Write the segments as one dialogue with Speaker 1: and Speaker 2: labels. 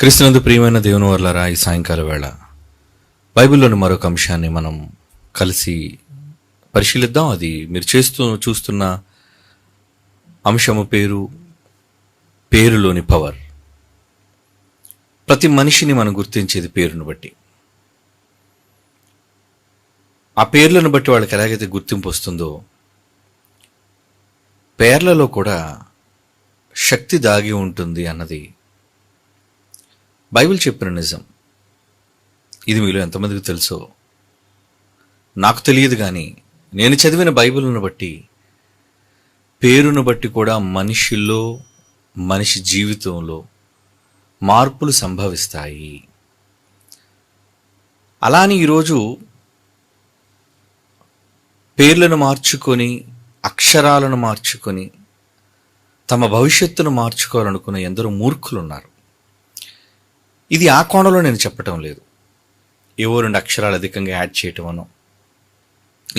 Speaker 1: క్రీస్తునందు ప్రియమైన దేవుని వర్లారా, ఈ సాయంకాల వేళ బైబిల్లోని మరొక అంశాన్ని మనం కలిసి పరిశీలిద్దాం. అది మీరు చూస్తున్న అంశము పేరులోని పవర్. ప్రతి మనిషిని మనం గుర్తించేది పేరును బట్టి. ఆ పేర్లను బట్టి వాళ్ళకి ఎలాగైతే గుర్తింపు వస్తుందో, పేర్లలో కూడా శక్తి దాగి ఉంటుంది అన్నది బైబిల్ చెప్పిన నిజం. ఇది మీలో ఎంతమందికి తెలుసో నాకు తెలియదు, కానీ నేను చదివిన బైబిల్ను బట్టి పేరును బట్టి కూడా మనిషి జీవితంలో మార్పులు సంభవిస్తాయి. అలాని ఈరోజు పేర్లను మార్చుకొని, అక్షరాలను మార్చుకొని తమ భవిష్యత్తును మార్చుకోవాలనుకున్న ఎందరో మూర్ఖులు ఉన్నారు. ఇది ఆ కోణంలో నేను చెప్పటం లేదు. ఏవో 2 అక్షరాలు అధికంగా యాడ్ చేయటం వలన,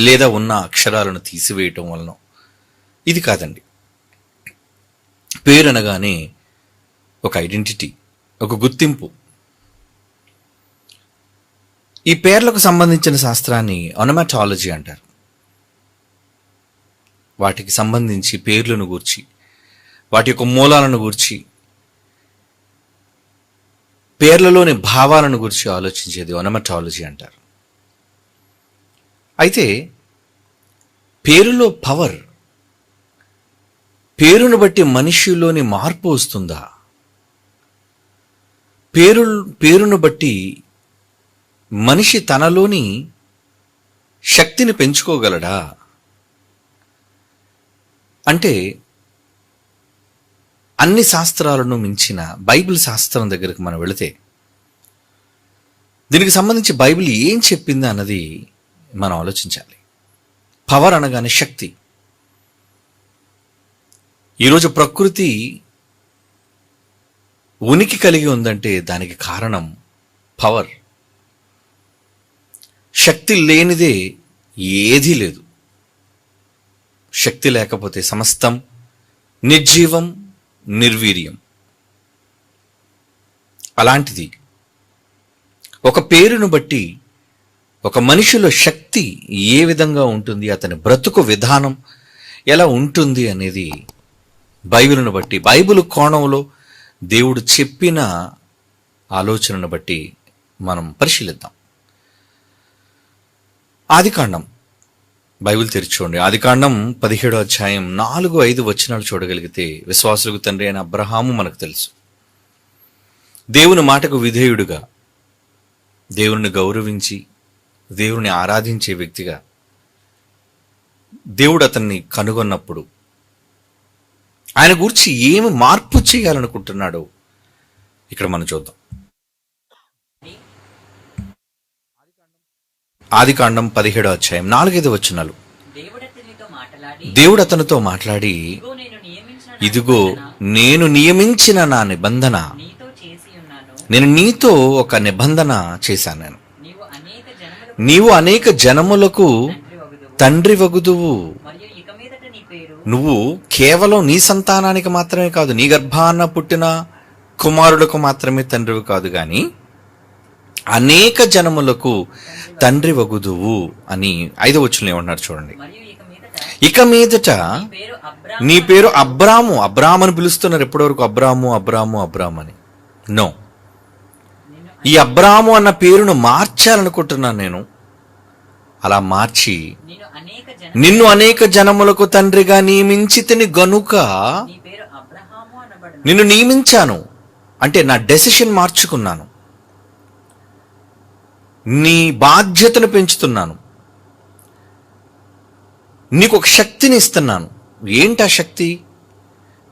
Speaker 1: లేదా ఉన్న అక్షరాలను తీసివేయటం వలన ఇది కాదండి. పేరు అనగానే ఒక ఐడెంటిటీ, ఒక గుర్తింపు. ఈ పేర్లకు సంబంధించిన శాస్త్రాన్ని ఒనమాటాలజీ అంటారు. వాటికి సంబంధించి పేర్లను గూర్చి, వాటి యొక్క మూలాలను గూర్చి, పేర్లలోని భావాలను గురించి ఆలోచించేది ఒనమాటాలజీ అంటారు. అయితే పేరులో పవర్, పేరును బట్టి మనిషిలోని మార్పు వస్తుందా? పేరును బట్టి మనిషి తనలోని శక్తిని పెంచుకోగలడా అంటే, అన్ని శాస్త్రాలను మించిన బైబిల్ శాస్త్రం దగ్గరికి మనం వెళితే దీనికి సంబంధించి బైబిల్ ఏం చెప్పింది అన్నది మనం ఆలోచించాలి. పవర్ అనగానే శక్తి. ఈరోజు ప్రకృతి ఉనికి కలిగి ఉందంటే దానికి కారణం పవర్. శక్తి లేనిదే ఏదీ లేదు. శక్తి లేకపోతే సమస్తం నిర్జీవం, నిర్వీర్యం. అలాంటిది ఒక పేరును బట్టి ఒక మనిషిలో శక్తి ఏ విధంగా ఉంటుంది, అతని బ్రతుకు విధానం ఎలా ఉంటుంది అనేది బైబిల్ను బట్టి, బైబిల్ కోణంలో దేవుడు చెప్పిన ఆలోచనను బట్టి మనం పరిశీలిద్దాం. ఆదికాండం బైబిల్ తెరిచూడండి. ఆదికాండం 17వ అధ్యాయం 4-5 వచనాలు చూడగలిగితే, విశ్వాసులకు తండ్రి అయిన అబ్రహాము మనకు తెలుసు. దేవుని మాటకు విధేయుడుగా, దేవుని గౌరవించి, దేవుని ఆరాధించే వ్యక్తిగా దేవుడు అతన్ని కనుగొన్నప్పుడు ఆయన గురించి ఏమి మార్పు చేయాలనుకుంటున్నాడో ఇక్కడ మనం చూద్దాం. ఆదికాండం 17వ అధ్యాయం 4-5 వచనాలు. దేవుడు అతనితో మాట్లాడి, ఇదిగో నేను నియమించిన నా నిబంధన, నేను నీతో ఒక నిబంధన చేశాను. నీవు అనేక జనములకు తండ్రి వగుదువు. నువ్వు కేవలం నీ సంతానానికి మాత్రమే కాదు, నీ గర్భాన పుట్టిన కుమారులకు మాత్రమే తండ్రివి కాదు, గాని అనేక జనములకు తండ్రి వగుదువు అని 5వ వచనంలో ఏమంటున్నారు చూడండి. ఇక మీదట నీ పేరు అబ్రాము. అబ్రాము అని పిలుస్తున్నారు ఎప్పటివరకు? అబ్రాము అని. నో, ఈ అబ్రాము అన్న పేరును మార్చాలనుకుంటున్నాను నేను. అలా మార్చి నిన్ను అనేక జనములకు తండ్రిగా నియమించితిని గనుక, నిన్ను నియమించాను అంటే నా డెసిషన్ మార్చుకున్నాను, నీ బాధ్యతను పెంచుతున్నాను, నీకు ఒక శక్తిని ఇస్తున్నాను. ఏంటా శక్తి?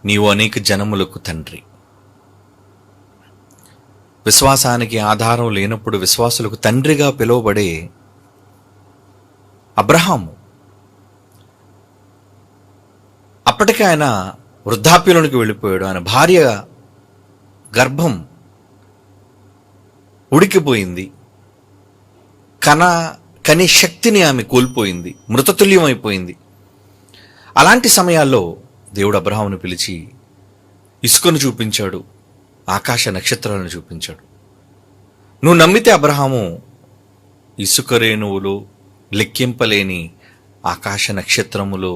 Speaker 1: నీవు అనేక జనములకు తండ్రి. విశ్వాసానికి ఆధారం లేనప్పుడు విశ్వాసులకు తండ్రిగా పిలువబడే అబ్రహాము, అప్పటికే ఆయన వృద్ధాప్యంలోనికి వెళ్ళిపోయాడు. ఆయన భార్య గర్భం ఉడికిపోయింది. కనే శక్తిని ఆమె కోల్పోయింది, మృతతుల్యం అయిపోయింది. అలాంటి సమయాల్లో దేవుడు అబ్రహామును పిలిచి ఇసుకను చూపించాడు. ఆకాశ నక్షత్రాలను చూపించాడు. నువ్వు నమ్మితే అబ్రహాము ఇసుక రేణువులు, లెక్కింపలేని ఆకాశ నక్షత్రములు,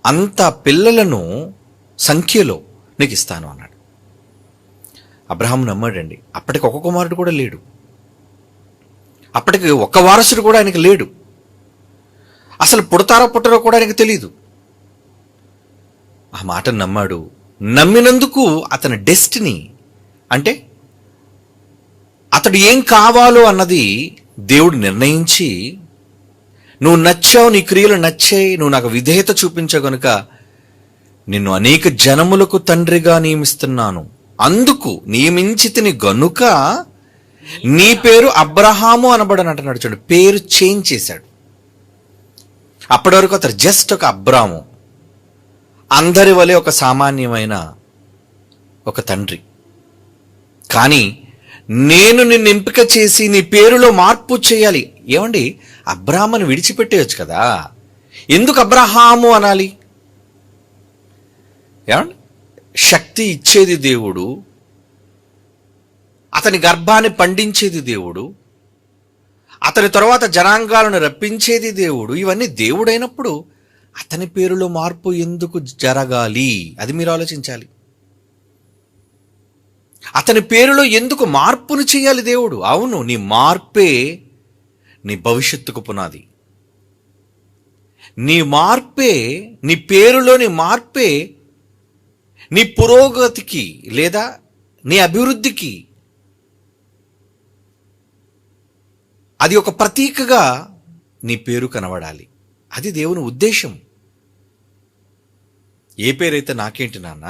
Speaker 1: అంత పిల్లలను సంఖ్యలో నీకు ఇస్తాను అన్నాడు. అబ్రహాము నమ్మాడండి. అప్పటికి ఒక కుమారుడు కూడా లేడు, అప్పటికి ఒక్క వారసుడు కూడా ఆయనకి లేడు, అసలు పుడతారో పుట్టరో కూడా ఆయనకు తెలియదు. ఆ మాటను నమ్మాడు. నమ్మినందుకు అతని డెస్టినీ, అంటే అతడు ఏం కావాలో అన్నది దేవుడు నిర్ణయించి, నువ్వు నచ్చావు, నీ క్రియలు నచ్చాయి, నువ్వు నాకు విధేయత చూపించావు గనుక నిన్ను అనేక జనములకు తండ్రిగా నియమిస్తున్నాను, అందుకు నియమించితిని గనుక నీ పేరు అబ్రహాము అనబడని అంటున్నాడు. చూడండి, పేరు చేంజ్ చేశాడు. అప్పటి వరకు అతడు జస్ట్ ఒక అబ్రాము, అందరి వలె ఒక సామాన్యమైన ఒక తండ్రి. కానీ నేను నిన్ను ఎంపిక చేసి నీ పేరులో మార్పు చేయాలి. ఏమండి, అబ్రాహాముని విడిచిపెట్టేయచ్చు కదా, ఎందుకు అబ్రహాము అనాలి? ఏమండి, శక్తి ఇచ్చేది దేవుడు, అతని గర్భాన్ని పండించేది దేవుడు, అతని తరువాత జనాంగాలను రప్పించేది దేవుడు. ఇవన్నీ దేవుడైనప్పుడు అతని పేరులో మార్పు ఎందుకు జరగాలి? అది మీరు ఆలోచించాలి. అతని పేరులో ఎందుకు మార్పును చేయాలి దేవుడు? అవును, నీ మార్పే నీ భవిష్యత్తుకు పునాది. నీ మార్పే, నీ పేరులోని మార్పే నీ పురోగతికి లేదా నీ అభివృద్ధికి అది ఒక ప్రతీకగా నీ పేరు కనబడాలి. అది దేవుని ఉద్దేశం. ఏ పేరైతే నాకేంటి నాన్న,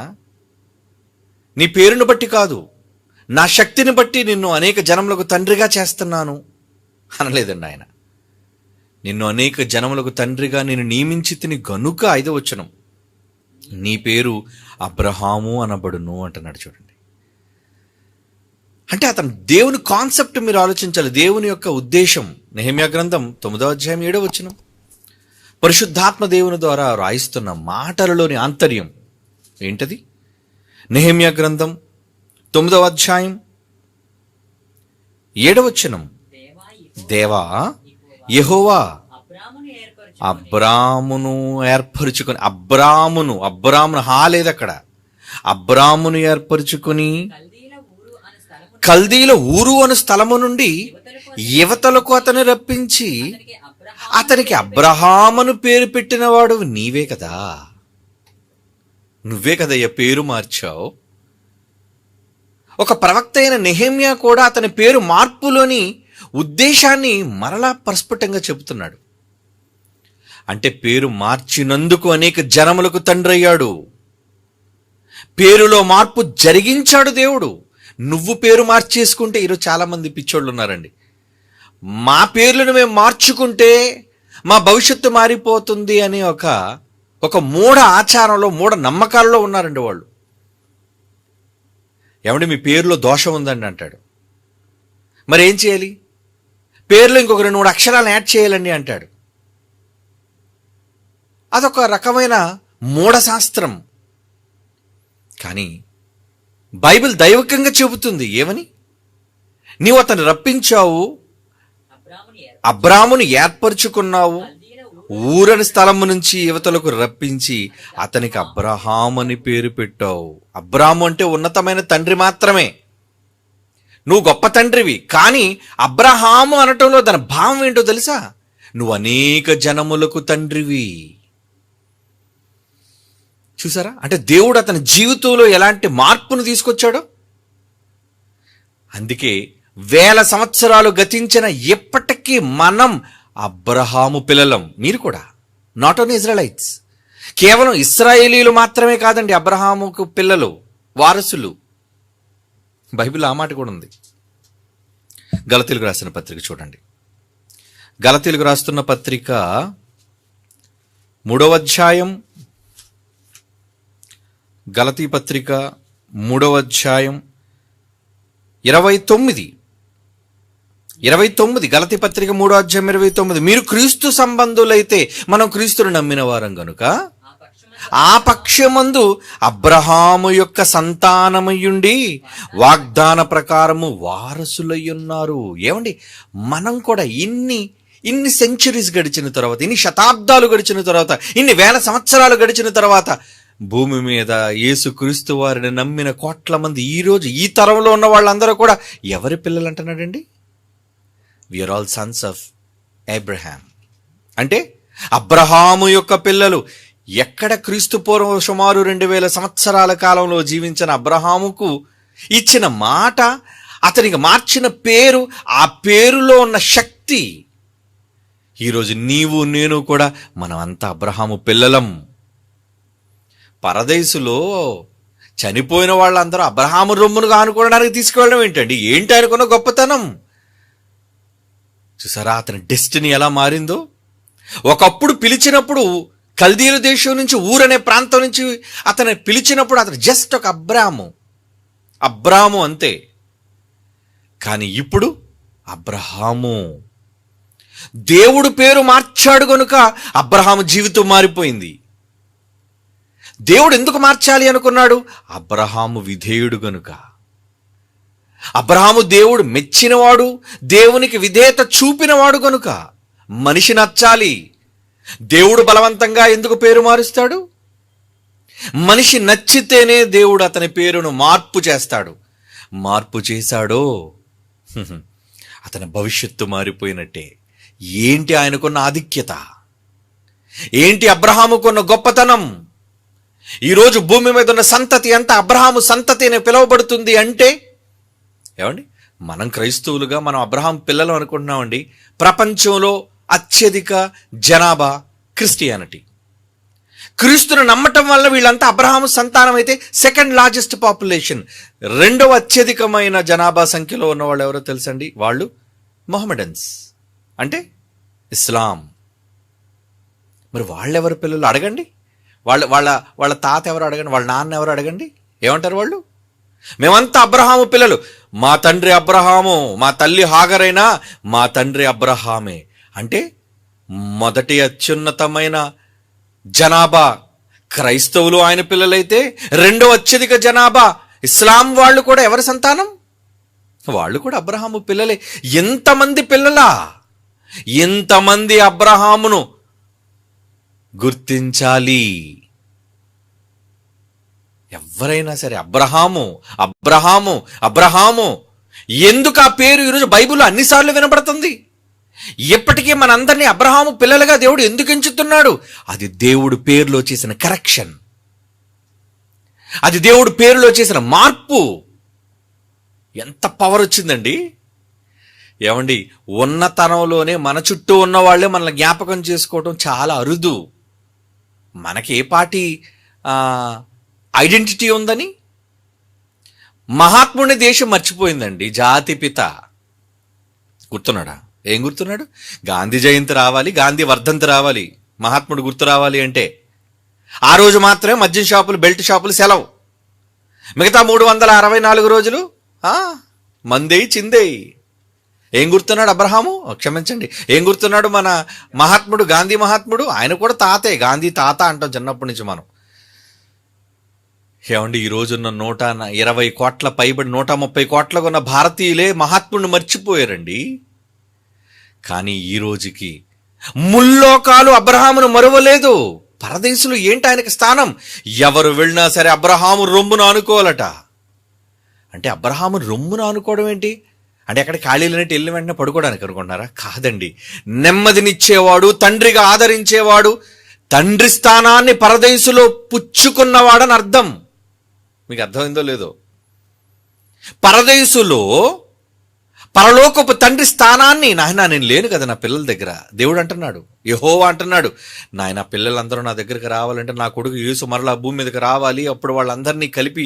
Speaker 1: నీ పేరును బట్టి కాదు, నా శక్తిని బట్టి నిన్ను అనేక జనములకు తండ్రిగా చేస్తున్నాను అనలేదండి ఆయన. నిన్ను అనేక జనములకు తండ్రిగా నేను నియమించితిని గనుక, 5వ వచనం, నీ పేరు అబ్రహాము అనబడును అంటున్నాడు. చూడండి, అంటే అతను దేవుని కాన్సెప్ట్ మీరు ఆలోచించాలి, దేవుని యొక్క ఉద్దేశం. నెహెమ్యా గ్రంథం 9వ అధ్యాయం 7వ వచనం, పరిశుద్ధాత్మ దేవుని ద్వారా రాయిస్తున్న మాటలలోని ఆంతర్యం ఏంటది? నెహెమ్యా గ్రంథం 9వ అధ్యాయం 7వ వచనం, దేవా యెహోవా అబ్రామును ఏర్పరుచుకొని, అబ్రామును హాలేదు అక్కడ, అబ్రామును ఏర్పరుచుకొని కల్దీల ఊరు అను స్థలము నుండి యువతలకు అతను రప్పించి అతనికి అబ్రహామును పేరు పెట్టినవాడు నీవే కదా. నువ్వే కదయ్యా పేరు మార్చావు. ఒక ప్రవక్త అయిన నెహెమ్యా కూడా అతని పేరు మార్పులోని ఉద్దేశాన్ని మరలా ప్రస్ఫుటంగా చెబుతున్నాడు. అంటే పేరు మార్చినందుకు అనేక జనములకు తండ్రి అయ్యాడు. పేరులో మార్పు జరిగించాడు దేవుడు. నువ్వు పేరు మార్చేసుకుంటే, ఈరోజు చాలా మంది పిచ్చోళ్ళు ఉన్నారండి, మా పేర్లను మేము మార్చుకుంటే మా భవిష్యత్తు మారిపోతుంది అని ఒక మూఢ ఆచారంలో, మూఢ నమ్మకాల్లో ఉన్నారండి వాళ్ళు. ఏమంటే మీ పేరులో దోషం ఉందండి అంటాడు. మరి ఏం చేయాలి? పేర్లో ఇంకొక 2-3 అక్షరాలను యాడ్ చేయాలండి అంటాడు. అదొక రకమైన మూఢశాస్త్రం. కానీ బైబిల్ దైవికంగా చెబుతుంది ఏమని? నీవు అతను రప్పించావు, అబ్రామును ఏర్పరచుకున్నావు, ఊరని స్థలము నుంచి యువతలకు రప్పించి అతనికి అబ్రహాము అని పేరు పెట్టావు. అబ్రాము అంటే ఉన్నతమైన తండ్రి మాత్రమే, నువ్వు గొప్ప తండ్రివి. కానీ అబ్రహాము అనటంలో దాని భావం ఏంటో తెలుసా? నువ్వు అనేక జనములకు తండ్రివి. చూసారా? అంటే దేవుడు అతని జీవితంలో ఎలాంటి మార్పును తీసుకొచ్చాడో. అందుకే 1000 సంవత్సరాలు గతించిన ఎప్పటికీ మనం అబ్రహాము పిల్లలం. మీరు కూడా, నాట్ ఓన్లీ ఇజ్రాయలైట్స్, కేవలం ఇశ్రాయేలీలు మాత్రమే కాదండి అబ్రహాముకు పిల్లలు, వారసులు. బైబిల్ ఆ మాట కూడా ఉంది. గలతీయులకు రాసిన పత్రిక చూడండి. గలతీయులకు రాస్తున్న పత్రిక 3వ అధ్యాయం, గలతీ పత్రిక 3వ అధ్యాయం 29, గలతీ పత్రిక 3వ అధ్యాయం 29, మీరు క్రీస్తు సంబంధులైతే మనం క్రీస్తును నమ్మిన వారం గనుక ఆ పక్షమందు అబ్రహాము యొక్క సంతానమయ్యుండి వాగ్దాన ప్రకారము వారసులయ్యున్నారు. ఏమండి, మనం కూడా ఇన్ని సెంచురీస్ గడిచిన తర్వాత, ఇన్ని శతాబ్దాలు గడిచిన తర్వాత, ఇన్ని వేల సంవత్సరాలు గడిచిన తర్వాత భూమి మీద యేసుక్రీస్తు వారిని నమ్మిన కోట్ల మంది ఈరోజు ఈ తరంలో ఉన్న వాళ్ళందరూ కూడా ఎవరి పిల్లలు అంటున్నాడండి? We are all sons of Abraham. అంటే అబ్రహాము యొక్క పిల్లలు. ఎక్కడ క్రీస్తు పూర్వం సుమారు 2000 సంవత్సరాల కాలంలో జీవించిన అబ్రహాముకు ఇచ్చిన మాట, అతనికి మార్చిన పేరు, ఆ పేరులో ఉన్న శక్తి. ఈరోజు నీవు నేను కూడా మనమంతా అబ్రహాము పిల్లలం. పరదేశులో చనిపోయిన వాళ్ళందరూ అబ్రహాము రొమ్మును ఆనుకోవడానికి తీసుకువెళ్ళడం ఏంటండి? ఏంటి అనుకున్న గొప్పతనం? చూసారా అతని డెస్టినీ ఎలా మారిందో? ఒకప్పుడు పిలిచినప్పుడు కల్దీయుల దేశం నుంచి, ఊరనే ప్రాంతం నుంచి అతను పిలిచినప్పుడు అతను జస్ట్ ఒక అబ్రాము అంతే. కానీ ఇప్పుడు అబ్రహాము. దేవుడు పేరు మార్చాడు గనుక అబ్రహాము జీవితం మారిపోయింది. దేవుడు ఎందుకు మార్చాలి అనుకున్నాడు? అబ్రహాము విధేయుడు గనుక. అబ్రహాము దేవుడు మెచ్చినవాడు, దేవునికి విధేయత చూపినవాడు గనుక. మనిషి నచ్చాలి. దేవుడు బలవంతంగా ఎందుకు పేరు మారుస్తాడు? మనిషి నచ్చితేనే దేవుడు అతని పేరును మార్పు చేస్తాడు. మార్పు చేశాడో అతని భవిష్యత్తు మారిపోయినట్టే. ఏంటి ఆయనకున్న ఆధిక్యత? ఏంటి అబ్రహాముకున్న గొప్పతనం? ఈరోజు భూమి మీద ఉన్న సంతతి అంతా అబ్రహాము సంతతి అని పిలువబడుతుంది. అంటే ఏమండి, మనం క్రైస్తవులుగా మనం అబ్రహాం పిల్లలు అనుకుంటున్నామండి. ప్రపంచంలో అత్యధిక జనాభా క్రిస్టియానిటీ. క్రీస్తును నమ్మటం వల్ల వీళ్ళంతా అబ్రహాము సంతానం అయితే సెకండ్ లార్జెస్ట్ పాపులేషన్, రెండవ అత్యధికమైన జనాభా సంఖ్యలో ఉన్న వాళ్ళు ఎవరో తెలుసండి? వాళ్ళు మొహమ్మడన్స్, అంటే ఇస్లాం. మరి వాళ్ళెవరు పిల్లలు అడగండి. వాళ్ళ వాళ్ళ వాళ్ళ తాత ఎవరు అడగండి, వాళ్ళ నాన్న ఎవరు అడగండి. ఏమంటారు వాళ్ళు? మేమంతా అబ్రహాము పిల్లలు. మా తండ్రి అబ్రహాము, మా తల్లి హాగరైనా మా తండ్రి అబ్రహామే. అంటే మొదటి అత్యున్నతమైన జనాభా క్రైస్తవులు ఆయన పిల్లలైతే, రెండో అత్యధిక జనాభా ఇస్లాం వాళ్ళు కూడా ఎవరి సంతానం? వాళ్ళు కూడా అబ్రహాము పిల్లలే. ఎంతమంది పిల్లలా? ఎంతమంది అబ్రహామును గుర్తించాలి? ఎవరైనా సరే అబ్రహాము అబ్రహాము అబ్రహాము. ఎందుకు ఆ పేరు ఈరోజు బైబిల్లో అన్నిసార్లు వినబడుతుంది? ఇప్పటికీ మనందరినీ అబ్రహాము పిల్లలుగా దేవుడు ఎందుకు ఎంచుతున్నాడు? అది దేవుడు పేరులో చేసిన కరెక్షన్, అది దేవుడు పేరులో చేసిన మార్పు. ఎంత పవర్ వచ్చిందండి! ఏమండి, ఉన్నతనంలోనే మన చుట్టూ ఉన్న వాళ్ళే మనల్ని జ్ఞాపకం చేసుకోవడం చాలా అరుదు. మనకి ఏ పార్టీ ఐడెంటిటీ ఉందని? మహాత్ముని దేశం మర్చిపోయిందండి. జాతిపిత గుర్తున్నాడా? ఏం గుర్తున్నాడు? గాంధీ జయంతి రావాలి, గాంధీ వర్ధంతి రావాలి, మహాత్ముడు గుర్తు రావాలి అంటే ఆ రోజు మాత్రమే మద్యం షాపులు, బెల్ట్ షాపులు సెలవు. మిగతా 364 రోజులు మందేయి చిందేయి. ఏం గుర్తున్నాడు అబ్రహాము? క్షమించండి, ఏం గుర్తున్నాడు మన మహాత్ముడు, గాంధీ మహాత్ముడు? ఆయన కూడా తాతే, గాంధీ తాత అంటాం చిన్నప్పటి నుంచి మనం. ఏమండి, ఈ రోజున్న 120 కోట్ల పైబడి 130 కోట్లకు ఉన్న భారతీయులే మహాత్ముడిని మర్చిపోయారండి. కానీ ఈ రోజుకి ముల్లోకాలు అబ్రహామును మరువలేదు. పరదేశులు ఏంటి ఆయనకి స్థానం? ఎవరు వెళ్ళినా సరే అబ్రహాము రొమ్మును ఆనుకోవాలట. అంటే అబ్రహాము రొమ్మును ఆనుకోవడం ఏంటి? అంటే అక్కడ ఖాళీలనేటి వెళ్ళిన వెంటనే పడుకోవడానికి అనుకుంటున్నారా? కాదండి. నెమ్మదినిచ్చేవాడు, తండ్రిగా ఆదరించేవాడు, తండ్రి స్థానాన్ని పరదేశులో పుచ్చుకున్నవాడని అర్థం. మీకు అర్థమైందో లేదో? పరదేశులో పరలోకపు తండ్రి స్థానాన్ని, నాయన నేను లేను కదా నా పిల్లల దగ్గర, దేవుడు అంటున్నాడు, యెహోవా అంటున్నాడు, నాయన పిల్లలందరూ నా దగ్గరికి రావాలంటే నా కొడుకు యేసు మరలా భూమి మీదకి రావాలి. అప్పుడు వాళ్ళందరినీ కలిపి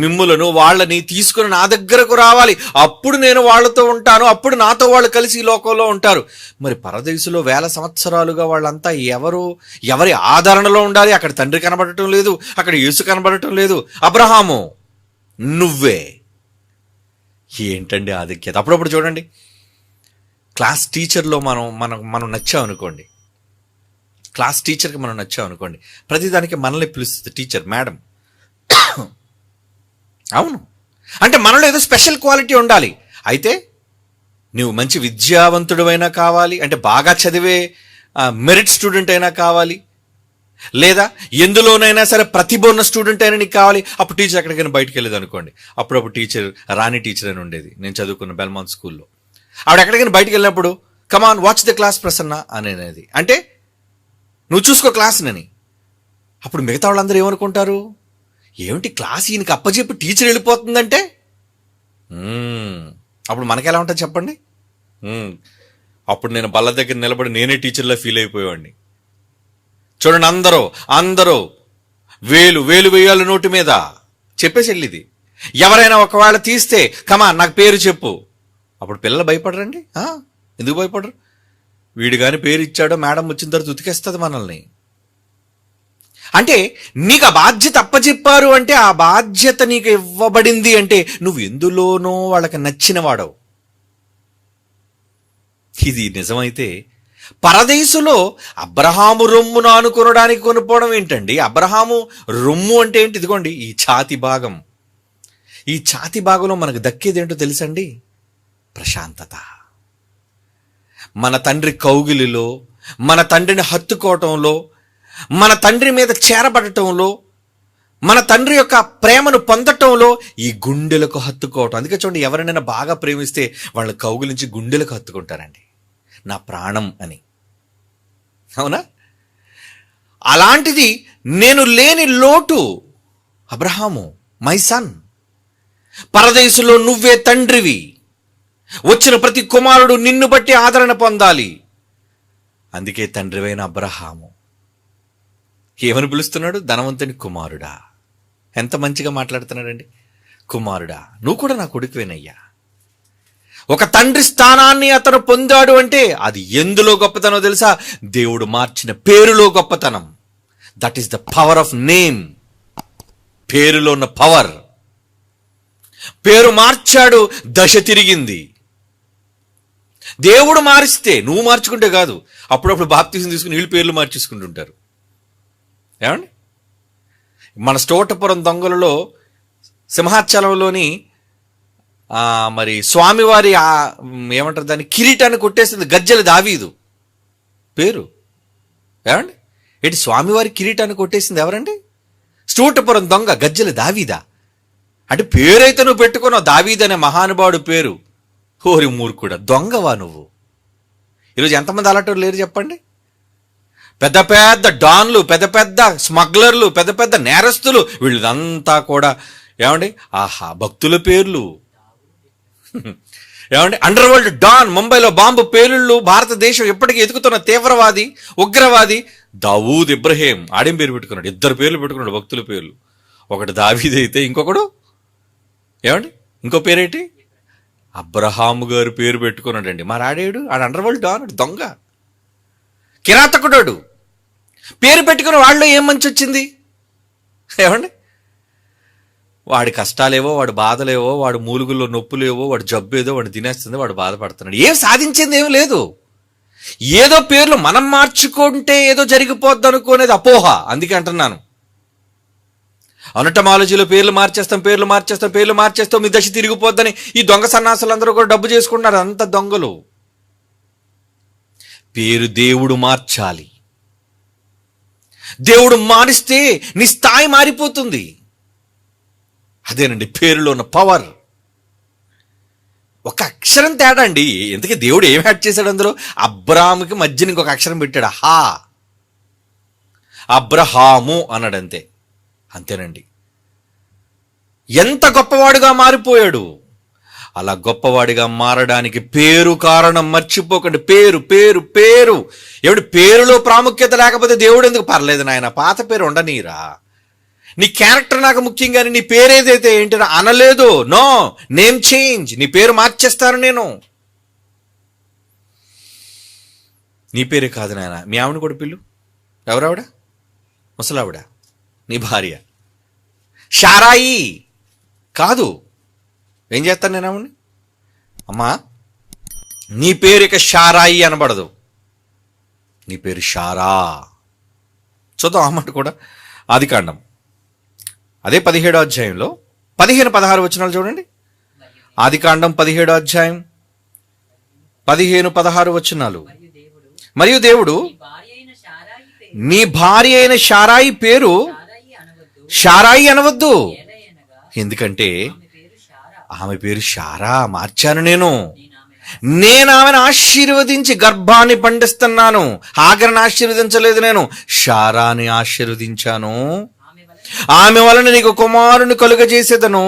Speaker 1: మిమ్ములను వాళ్ళని తీసుకుని నా దగ్గరకు రావాలి. అప్పుడు నేను వాళ్ళతో ఉంటాను, అప్పుడు నాతో వాళ్ళు కలిసి ఈ లోకంలో ఉంటారు. మరి పరదేశులో 1000 సంవత్సరాలుగా వాళ్ళంతా ఎవరి ఆదరణలో ఉండాలి? అక్కడ తండ్రి కనబడటం లేదు, అక్కడ యేసు కనబడటం లేదు. అబ్రహాము నువ్వే. ఏంటండి ఆధిక్యత! అప్పుడప్పుడు చూడండి, క్లాస్ టీచర్లో మనం నచ్చామనుకోండి, క్లాస్ టీచర్కి మనం నచ్చాం అనుకోండి, ప్రతిదానికి మనల్ని పిలుస్తుంది టీచర్, మేడం. అవును, అంటే మనలో ఏదో స్పెషల్ క్వాలిటీ ఉండాలి. అయితే నువ్వు మంచి విద్యావంతుడు కావాలి, అంటే బాగా చదివే మెరిట్ స్టూడెంట్ అయినా కావాలి, లేదా ఎందులోనైనా సరే ప్రతిభ ఉన్న స్టూడెంట్ అయినా నీకు కావాలి. అప్పుడు టీచర్ ఎక్కడికైనా బయటకు వెళ్ళేది అనుకోండి, అప్పుడప్పుడు టీచర్, రాణి టీచర్ అని ఉండేది, నేను చదువుకున్న బెల్మాంట్ స్కూల్లో. ఆవిడ ఎక్కడికైనా బయటకు వెళ్ళినప్పుడు కమాన్ వాచ్ ద క్లాస్ ప్రసన్న అనేది, అంటే నువ్వు చూసుకో క్లాస్నని. అప్పుడు మిగతా వాళ్ళందరూ ఏమనుకుంటారు, ఏమిటి క్లాస్ ఈయనకి అప్పచెప్పి టీచర్ వెళ్ళిపోతుందంటే. అప్పుడు మనకెలా ఉంటుంది చెప్పండి. అప్పుడు నేను బల్ల దగ్గర నిలబడి నేనే టీచర్లా ఫీల్ అయిపోయేవాడిని. చూడండి, అందరూ వేలు వేయాలి నోటు మీద చెప్పేసి వెళ్ళిది. ఎవరైనా ఒకవేళ తీస్తే కమా నాకు పేరు చెప్పు, అప్పుడు పిల్లలు భయపడరండి. ఎందుకు భయపడరు? వీడు కానీ పేరు ఇచ్చాడో మేడం వచ్చిన తర్వాత ఉతికేస్తుంది మనల్ని. అంటే నీకు ఆ బాధ్యత అప్పచెప్పారు అంటే ఆ బాధ్యత నీకు ఇవ్వబడింది అంటే నువ్వు ఎందులోనో వాళ్ళకి నచ్చిన వాడవు. ఇది నిజమైతే పరదేశులో అబ్రహాము రొమ్మును ఆనుకొనడానికి కొనుక్కోవడం ఏంటండి? అబ్రహాము రొమ్ము అంటే ఏంటి? ఇదిగోండి ఈ ఛాతి భాగం. ఈ ఛాతి భాగంలో మనకు దక్కేదేంటో తెలుసండి? ప్రశాంతత. మన తండ్రి కౌగిలిలో, మన తండ్రిని హత్తుకోవటంలో, మన తండ్రి మీద చేరబడటంలో, మన తండ్రి యొక్క ప్రేమను పొందటంలో ఈ గుండెలకు హత్తుకోవటం. అందుకే చూడండి, ఎవరైనా బాగా ప్రేమిస్తే వాళ్ళ కౌగిలించి గుండెలకు హత్తుకుంటారండి, నా ప్రాణం అని. అవునా? అలాంటిది నేను లేని లోటు అబ్రహాము, మై సన్, పరదేశంలో నువ్వే తండ్రివి, వచ్చిన ప్రతి కుమారుడు నిన్ను బట్టి ఆదరణ పొందాలి. అందుకే తండ్రివైన అబ్రహాము ఏమని పిలుస్తున్నాడు? ధనవంతుని కుమారుడా. ఎంత మంచిగా మాట్లాడుతున్నాడండి. కుమారుడా, నువ్వు కూడా నా కొడుకువేనయ్యా. ఒక తండ్రి స్థానాన్ని అతను పొందాడు అంటే అది ఎందులో గొప్పతనం తెలుసా? దేవుడు మార్చిన పేరులో గొప్పతనం. That is the power of name. పేరులో ఉన్న పవర్. పేరు మార్చాడు, దశ తిరిగింది. దేవుడు మారిస్తే, నువ్వు మార్చుకుంటే కాదు. అప్పుడప్పుడు బాప్తిజం తీసుకుని వీళ్ళు పేర్లు మార్చేసుకుంటుంటారు. ఏమండి, మన స్టోటపురం దొంగలలో సింహాచలంలోని మరి స్వామివారి ఏమంటారు దాన్ని, కిరీటాన్ని కొట్టేసింది గజ్జెల దావీదు పేరు. ఏమండి, ఏంటి స్వామివారి కిరీటాన్ని కొట్టేసింది ఎవరండి? స్టోటపురం దొంగ గజ్జెల దావీదా? అంటే పేరైతే నువ్వు పెట్టుకున్నావు, దావీద్ అనే మహానుభావుడు పేరు. ఓరి మూర్ఖుడా, దొంగవా నువ్వు? ఈరోజు ఎంతమంది అలాంటి లేరు చెప్పండి? పెద్ద పెద్ద డాన్లు, పెద్ద పెద్ద స్మగ్లర్లు, పెద్ద పెద్ద నేరస్తులు, వీళ్ళంతా కూడా ఏమండి భక్తుల పేర్లు. ఏమండి, అండర్ వరల్డ్ డాన్, ముంబైలో బాంబు పేలుళ్ళు, భారతదేశం ఎప్పటికీ ఎదుగుతున్న తీవ్రవాది, ఉగ్రవాది దావూద్ ఇబ్రహీం, ఆడేం పేరు పెట్టుకున్నాడు? 2 పేర్లు పెట్టుకున్నాడు భక్తుల పేర్లు. ఒకటి దావీద్ అయితే ఇంకొకడు ఏమండి, ఇంకో పేరేంటి? అబ్రహాము గారు పేరు పెట్టుకున్నాడండి. మరి ఆడేడు, ఆడ అండర్ వరల్డ్ డాన్, దొంగ, కిరాతకుడాడు. పేరు పెట్టుకుని వాళ్ళలో ఏం మంచి వచ్చింది? ఏమండి, వాడి కష్టాలేవో, వాడి బాధలేవో, వాడు మూలుగుల్లో నొప్పులేవో, వాడు జబ్బు ఏదో వాడు తినేస్తుంది, వాడు బాధపడుతున్నాడు. ఏం సాధించింది ఏం లేదు. ఏదో పేర్లు మనం మార్చుకుంటే ఏదో జరిగిపోద్ది అనుకోనేది అపోహ. అందుకే అంటున్నాను, అనటమాలజీలో పేర్లు మార్చేస్తాం, మీ దశ తిరిగిపోద్దని ఈ దొంగ సన్నాసులందరూ కూడా డబ్బు చేసుకుంటున్నారు. అంత దొంగలు. పేరు దేవుడు మార్చాలి. దేవుడు మారిస్తే నీ స్థాయి మారిపోతుంది. అదేనండి పేరులో ఉన్న పవర్. ఒక అక్షరం తేడా అండి. ఎందుకే దేవుడు ఏం యాడ్ చేశాడు అందులో? అబ్రాహాముకి మధ్యన ఇంకొక అక్షరం పెట్టాడు, హా. అబ్రహాము అన్నాడంతే. అంతేనండి. ఎంత గొప్పవాడుగా మారిపోయాడు. అలా గొప్పవాడిగా మారడానికి పేరు కారణం. మర్చిపోకండి, పేరు పేరు పేరు. ఏమిటి, పేరులో ప్రాముఖ్యత లేకపోతే దేవుడు ఎందుకు? పర్లేదు నాయన, పాత పేరు ఉండనీరా, నీ క్యారెక్టర్ నాకు ముఖ్యం, కానీ నీ పేరేదైతే ఏంటి అనలేదు. No, name change. నీ పేరు మార్చేస్తాను నేను. నీ పేరే కాదు నాయన, మీ ఆవిడ కూడా పిల్లు. ఎవరావిడ? ముసలావిడ, నీ భార్య. షారాయి కాదు. ఏం చేస్తాను నేను ఆవిడని? అమ్మా, నీ పేరు ఇక షారాయి అనబడదు, నీ పేరు షారా. చూద్దాం ఆ మాట కూడా. ఆదికాండం అదే 17వ అధ్యాయంలో 15-16 వచనాలు చూడండి. ఆదికాండం 17వ అధ్యాయం 15-16 వచనాలు. మరియు దేవుడు నీ భార్య అయిన శారాయి పేరు శారాయి అనవద్దు, ఎందుకంటే ఆమె పేరు శారా మార్చాను నేను ఆమెను ఆశీర్వదించి గర్భాన్ని పండిస్తున్నాను. హాగర్ని ఆశీర్వదించలేదు, నేను శారాని ఆశీర్వదించాను. ఆమె వలన నీకు కుమారుని కలుగజేసేదను,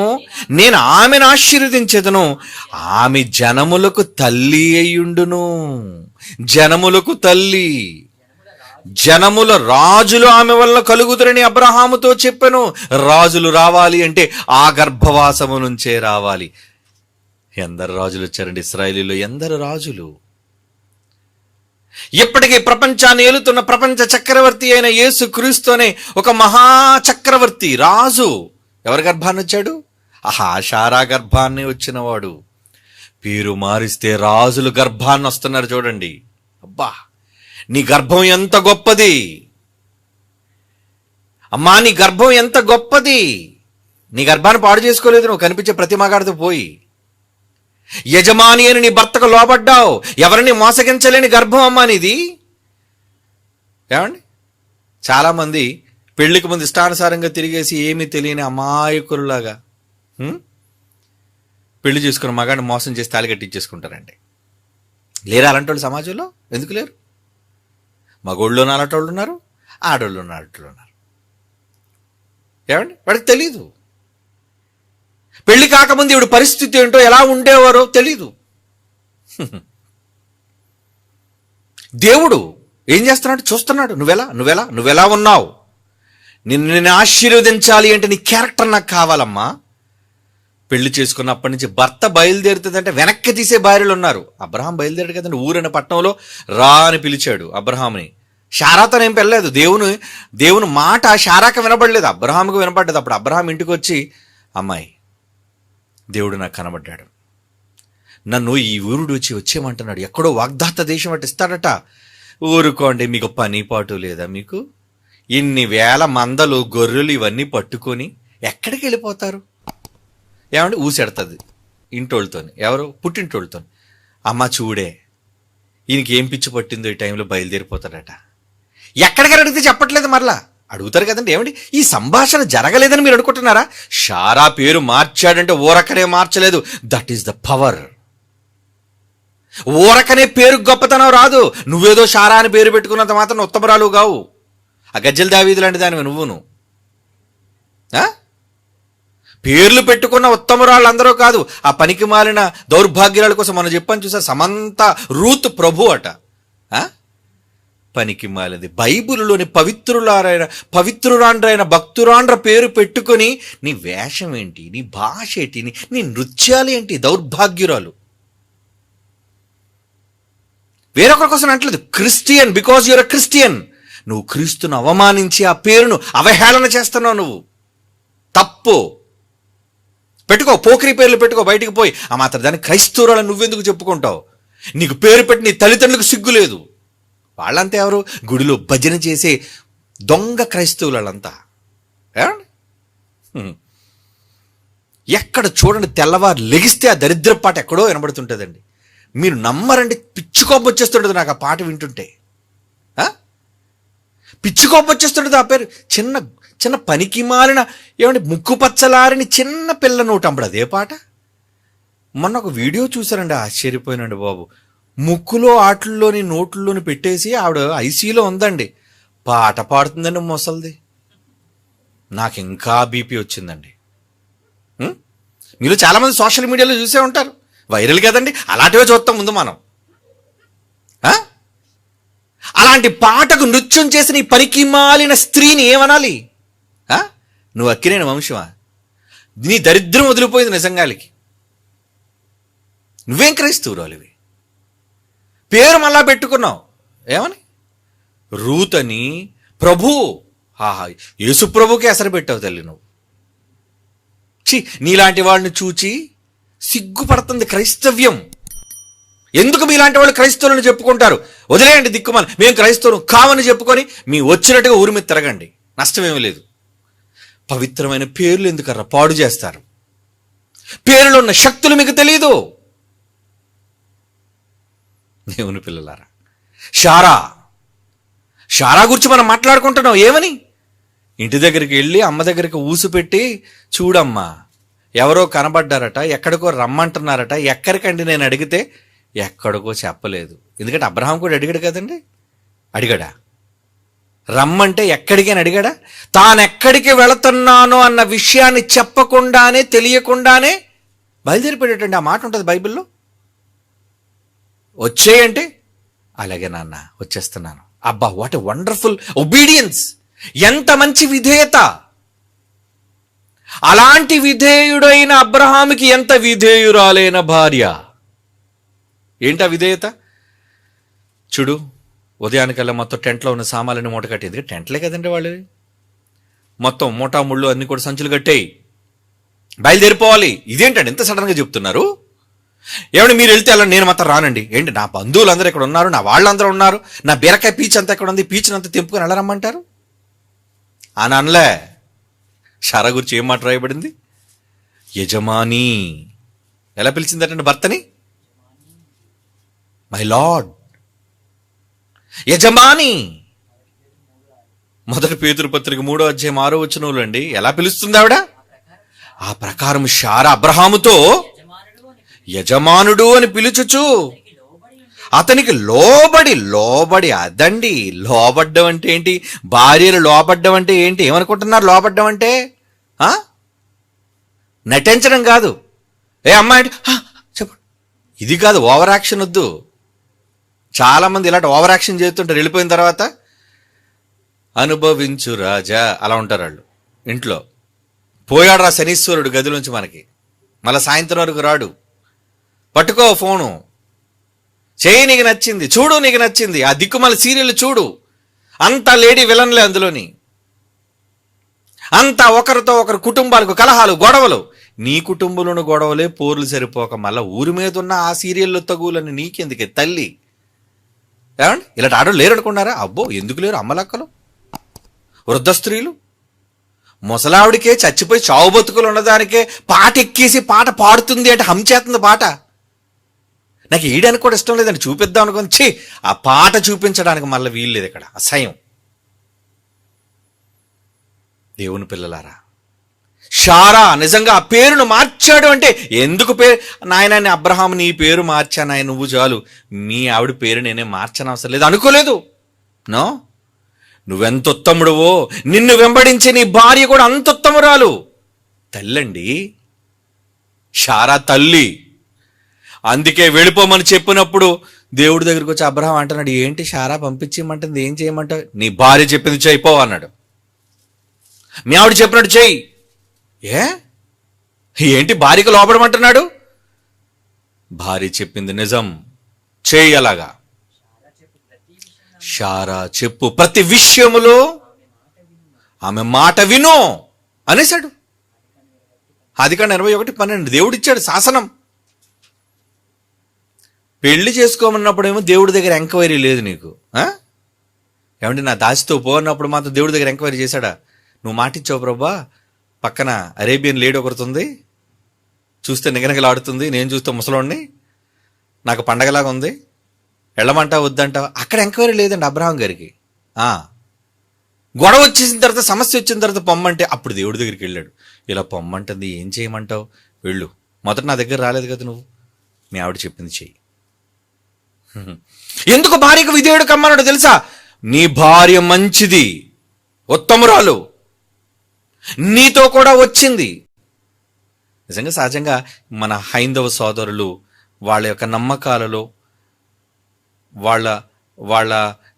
Speaker 1: నేను ఆమెను ఆశీర్వదించేదను. ఆమె జనములకు తల్లి అయ్యుండును. జనములకు తల్లి, జనముల రాజులు ఆమె వల్ల కలుగుతారని అబ్రహాముతో చెప్పాను. రాజులు రావాలి అంటే ఆ గర్భవాసము నుంచే రావాలి. ఎందరు రాజులు వచ్చారండి ఇశ్రాయేలీలో, ఎందరు రాజులు. ఇప్పటికీ ప్రపంచాన్ని ఏలుతున్న ప్రపంచ చక్రవర్తి అయిన యేసు క్రీస్తునే ఒక మహా చక్రవర్తి రాజు ఎవరి గర్భాన్ని వచ్చాడు? శారా గర్భాన్ని వచ్చినవాడు. పేరు మారిస్తే రాజులు గర్భాన్ని వస్తున్నారు చూడండి. అబ్బా, నీ గర్భం ఎంత గొప్పది అమ్మా, నీ గర్భం ఎంత గొప్పది. నీ గర్భాన్ని పాడు చేసుకోలేదు నువ్వు కనిపించే ప్రతి మగాడితో పోయి. యజమాని అని నీ భర్తకు లోబడ్డావు. ఎవరిని మోసగించలేని గర్భం అమ్మా నీది. ఏమండి, చాలామంది పెళ్లికి ముందు ఇష్టానుసారంగా తిరిగేసి ఏమీ తెలియని అమాయకుల్లాగా పెళ్లి చేసుకున్న మగాడిని మోసం చేసి తాళి కట్టించేసుకుంటారండి. లేరా అలాంటి వాళ్ళు సమాజంలో? ఎందుకు లేరు? మగోళ్ళలోనూ అలాంటి వాళ్ళు ఉన్నారు, ఆడోళ్ళలోనూ అలాంటి ఉన్నారు. ఏమండి, వాడికి తెలీదు. పెళ్లి కాకముందు ఇవిడ పరిస్థితి ఏంటో, ఎలా ఉండేవారో తెలీదు. దేవుడు ఏం చేస్తున్నాడు? చూస్తున్నాడు. నువ్వెలా ఉన్నావు. నిన్ను ఆశీర్వదించాలి అంటే నీ క్యారెక్టర్ నాకు కావాలమ్మా. పెళ్లి చేసుకున్నప్పటి నుంచి భర్త బయలుదేరుతుందంటే వెనక్కి తీసే భార్యలు ఉన్నారు. అబ్రహాం బయలుదేరాడు కదండి, ఊరైన పట్టణంలో రా అని పిలిచాడు అబ్రహాంని. శారాతో ఏం పెళ్ళలేదు. దేవుని మాట శారాకు వినబడలేదు, అబ్రహాంకు వినపడ్డది. అప్పుడు అబ్రహాం ఇంటికి వచ్చి, అమ్మాయి, దేవుడు నాకు కనబడ్డాడు, నన్ను ఈ ఊరుడు వచ్చేయమంటున్నాడు, ఎక్కడో వాగ్దాత దేశం అటు ఇస్తాడట. ఊరుకోండి, మీకు పని పాటు లేదా? మీకు ఇన్ని వేల మందలు గొర్రెలు ఇవన్నీ పట్టుకొని ఎక్కడికి వెళ్ళిపోతారు? ఏమంటే ఊసెడుతుంది ఇంటోళ్ళతోని, ఎవరు పుట్టింటోళ్ళతో. అమ్మ చూడే, ఈయనకి ఏం పిచ్చి పట్టిందో ఈ టైంలో బయలుదేరిపోతాడట. ఎక్కడికి అడిగితే చెప్పట్లేదు, మరలా అడుగుతారు కదండి. ఏమండి, ఈ సంభాషణ జరగలేదని మీరు అనుకుంటున్నారా? శారా పేరు మార్చాడంటే ఊరకనే మార్చలేదు. That is the power. ఊరకనే పేరు గొప్పతనం రాదు. నువ్వేదో శారా అని పేరు పెట్టుకున్నంత మాత్రం ఉత్తమరాలు కావు. ఆ గజ్జల దావీదు లాంటి దానివి నువ్వును. పేర్లు పెట్టుకున్న ఉత్తమరాళ్ళు అందరూ కాదు. ఆ పనికి మాలిన దౌర్భాగ్యాల కోసం మనం చెప్పని చూసా, సమంత రూత్ ప్రభు అట. పనికి మాలింది. బైబిలులోని పవిత్రురాండ్రైన భక్తురాండ్ర పేరు పెట్టుకొని నీ వేషం ఏంటి, నీ భాష ఏంటి, నీ నృత్యాలు ఏంటి? దౌర్భాగ్యురాలు. వేరొకరి కోసం అంటలేదు. Christian, because you're a Christian. నువ్వు క్రీస్తును అవమానించి ఆ పేరును అవహేళన చేస్తున్నావు. నువ్వు తప్పు. పెట్టుకో, పోకిరి పేర్లు పెట్టుకో బయటికి పోయి. ఆ మాత్రం దాన్ని క్రైస్తవురాలని నువ్వెందుకు చెప్పుకుంటావు? నీకు పేరు పెట్టి నీ తల్లిదండ్రులకు సిగ్గు లేదు. వాళ్ళంతా ఎవరు? గుడిలో భజన చేసే దొంగ క్రైస్తవులు వాళ్ళంతా. ఎక్కడ చూడండి, తెల్లవారు లెగిస్తే ఆ దరిద్ర పాట ఎక్కడో వినబడుతుంటుందండి. మీరు నమ్మరండి, పిచ్చుకోపం వచ్చేస్తుంటుంది నాకు ఆ పాట వింటుంటే. పిచ్చుకోపం వచ్చేస్తుంటుంది ఆ పేరు. చిన్న చిన్న పనికి మాలిన, ఏమంటే ముక్కు పచ్చలారిని చిన్న పిల్ల నోటు అప్పుడు అదే పాట. మొన్న ఒక వీడియో చూసారండి, ఆశ్చర్యపోయినండి బాబు. ముక్కులో ఆటల్లోని నోట్లలోని పెట్టేసి ఆవిడ ఐసీలో ఉందండి, పాట పాడుతుందండి ముసలిది. నాకు ఇంకా బీపీ వచ్చిందండి. మీరు చాలామంది సోషల్ మీడియాలో చూసే ఉంటారు, వైరల్ కదండి. అలాంటివే చూస్తాం ముందు మనం. అలాంటి పాటకు నృత్యం చేసిన ఈ పనికి మాలిన స్త్రీని ఏమనాలి? నువ్వు అక్కినేని వంశమా? నీ దరిద్రం వదిలిపోయింది నిజంగాలికి. నువ్వేం క్రైస్తవురాలివి? పేరు మళ్ళా పెట్టుకున్నావు ఏమని? రూత్ అని. ప్రభు, యేసు ప్రభుకి ఎసరు పెట్టావు తల్లి నువ్వు. నీలాంటి వాళ్ళని చూచి సిగ్గుపడుతుంది క్రైస్తవ్యం. ఎందుకు మీలాంటి వాళ్ళు క్రైస్తవులను చెప్పుకుంటారు? వదిలేయండి దిక్కుమాలి, మేము క్రైస్తవులు కావని చెప్పుకొని మీ వచ్చినట్టుగా ఊరి మీద తిరగండి, నష్టమేమీ లేదు. పవిత్రమైన పేర్లు ఎందుకర్రా పాడు చేస్తారు? పేరులో ఉన్న శక్తులు మీకు తెలియదు. దేవుని పిల్లలారా, షారా గురించి మనం మాట్లాడుకుంటున్నాం. ఏమని? ఇంటి దగ్గరికి వెళ్ళి అమ్మ దగ్గరికి ఊసు పెట్టి, చూడమ్మా ఎవరో కనబడ్డారట, ఎక్కడికో రమ్మంటున్నారట. ఎక్కడికండి నేను అడిగితే ఎక్కడికో చెప్పలేదు. ఎందుకంటే అబ్రహాం కూడా అడిగాడు కదండి. అడిగాడా? రమ్మంటే ఎక్కడికి అని అడిగాడా? తానెక్కడికి వెళుతున్నానో అన్న విషయాన్ని చెప్పకుండానే, తెలియకుండానే బయలుదేరిపోయేటండి. ఆ మాట ఉంటుంది బైబిల్లో. వచ్చేయంటే అలాగే నాన్న వచ్చేస్తున్నాను. అబ్బా, వాట్ ఎ వండర్ఫుల్ ఒబీడియన్స్! ఎంత మంచి విధేయత! అలాంటి విధేయుడైన అబ్రహాముకి ఎంత విధేయురాలైన భార్య! ఏంటా విధేయత? చూడు, ఉదయానికల్లా మొత్తం టెంట్లో ఉన్న సామాన్లని మూట కట్టేది. టెంట్లే కదండి వాళ్ళు, మొత్తం మూటా ముళ్ళు అన్ని కూడా సంచులు కట్టేయి, బయలుదేరిపోవాలి. ఇదేంటండి ఇంత సడన్గా చెప్తున్నారు? ఏమంటే మీరు వెళ్తే అలా నేను మాత్రం రానండి. ఏంటి, నా బంధువులందరూ ఇక్కడ ఉన్నారు, నా వాళ్ళందరూ ఉన్నారు, నా బీరకాయ పీచ్ అంతా ఎక్కడ ఉంది, పీచునంతా తెంపుకొని ఎలా రమ్మంటారు అని అనలే. షారా గురించి ఏం మాట రాయబడింది? యజమాని. ఎలా పిలిచిందటండి భర్తని? మై లార్డ్, యజమాని. మొదటి పేతురు పత్రిక 3:6 అండి. ఎలా పిలుస్తుంది ఆవిడ? ఆ ప్రకారం షారా అబ్రహాముతో యజమానుడు అని పిలుచుచు అతనికి లోబడి అదండి. లోబడ్డం అంటే ఏంటి? భార్యలు లోబడ్డం అంటే ఏంటి? ఏమనుకుంటున్నారు లోబడ్డం అంటే? నటించడం కాదు. ఏ అమ్మాయి చెప్పు, ఇది కాదు. ఓవర్ యాక్షన్ వద్దు. చాలా మంది ఇలాంటి ఓవర్ యాక్షన్ చేస్తుంటారు. వెళ్ళిపోయిన తర్వాత అనుభవించు రాజా అలా ఉంటారు వాళ్ళు. ఇంట్లో పోయాడు రా శనీశ్వరుడు గదిలోంచి, మనకి మళ్ళీ సాయంత్రం వరకు రాడు. పట్టుకో ఫోను, చేయి నీకు నచ్చింది, చూడు నీకు నచ్చింది, ఆ దిక్కుమల సీరియల్ చూడు. అంతా లేడీ విలన్లే అందులోని. అంతా ఒకరితో ఒకరు కుటుంబాలకు కలహాలు, గొడవలు. నీ కుటుంబంలోని గొడవలే పోర్లు సరిపోక మళ్ళా ఊరి మీద ఉన్న ఆ సీరియల్లో తగులని నీకెందుకే తల్లి? ఏమండి ఇలాంటి ఆడవాళ్ళు లేరు అనుకున్నారా? అబ్బో, ఎందుకు లేరు? అమ్మలక్కలు, వృద్ధ స్త్రీలు, ముసలావిడికే చచ్చిపోయి చావు బతుకులు ఉన్నదానికే పాట ఎక్కేసి పాట పాడుతుంది అంటే హంచేస్తుంది పాట. నాకు వేయడానికి కూడా ఇష్టం లేదండి, చూపిద్దాం అనుకుని ఆ పాట చూపించడానికి మళ్ళీ వీలు లేదు ఇక్కడ. అసహ్యం. దేవుని పిల్లలారా, షారా నిజంగా ఆ పేరును మార్చాడు అంటే ఎందుకు పేరు? నాయనాన్ని అబ్రహాం నీ పేరు మార్చాను ఆయన, నువ్వు చాలు, మీ ఆవిడ పేరు నేనే మార్చని అవసరం లేదు అనుకోలేదు. నో, నువ్వెంత ఉత్తముడువో నిన్ను వెంబడించే నీ భార్య కూడా అంత ఉత్తమురాలు. తల్లండి, షారా తల్లి. అందుకే వెళ్ళిపోమని చెప్పినప్పుడు దేవుడి దగ్గరికి వచ్చి అబ్రహాం అంటున్నాడు, ఏంటి షారా పంపించేయమంటుంది, ఏం చేయమంటావు? నీ భార్య చెప్పింది చేయిపో అన్నాడు. మీ ఆవిడ చెప్పినట్టు చెయ్యి. ఏంటి భార్యకు లోపడమంటున్నాడు? భార్య చెప్పింది నిజం, చేయి. అలాగా షారా చెప్పు ప్రతి విషయములో ఆమె మాట విను అనేశాడు. ఆదికాండం 21:12 దేవుడిచ్చాడు శాసనం. పెళ్లి చేసుకోమన్నప్పుడేమో దేవుడి దగ్గర ఎంక్వైరీ లేదు నీకు. ఏమంటే నా దాసితో పోన్నప్పుడు మాత్రం దేవుడి దగ్గర ఎంక్వైరీ చేశాడా? నువ్వు మాటిచ్చావు ప్రభా, పక్కన అరేబియన్ లేడీ ఒకరుతుంది, చూస్తే నిగనగలాడుతుంది, నేను చూస్తే ముసలోడిని, నాకు పండగలాగా ఉంది, వెళ్ళమంటావు వద్దంటావు? అక్కడ ఎంక్వైరీ లేదండి అబ్రహాం గారికి. గొడవ వచ్చేసిన తర్వాత, సమస్య వచ్చిన తర్వాత పొమ్మంటే అప్పుడు దేవుడి దగ్గరికి వెళ్ళాడు. ఇలా పొమ్మంటుంది, ఏం చేయమంటావు? వెళ్ళు. మొదట నా దగ్గర రాలేదు కదా నువ్వు, మీ ఆవిడ చెప్పింది చెయ్యి. ఎందుకు భార్యకు విధేయుడు కమ్మన్నాడు తెలుసా? నీ భార్య మంచిది, ఉత్తమురాలు, నీతో కూడా వచ్చింది. నిజంగా సహజంగా మన హైందవ సోదరులు వాళ్ళ యొక్క నమ్మకాలలో, వాళ్ళ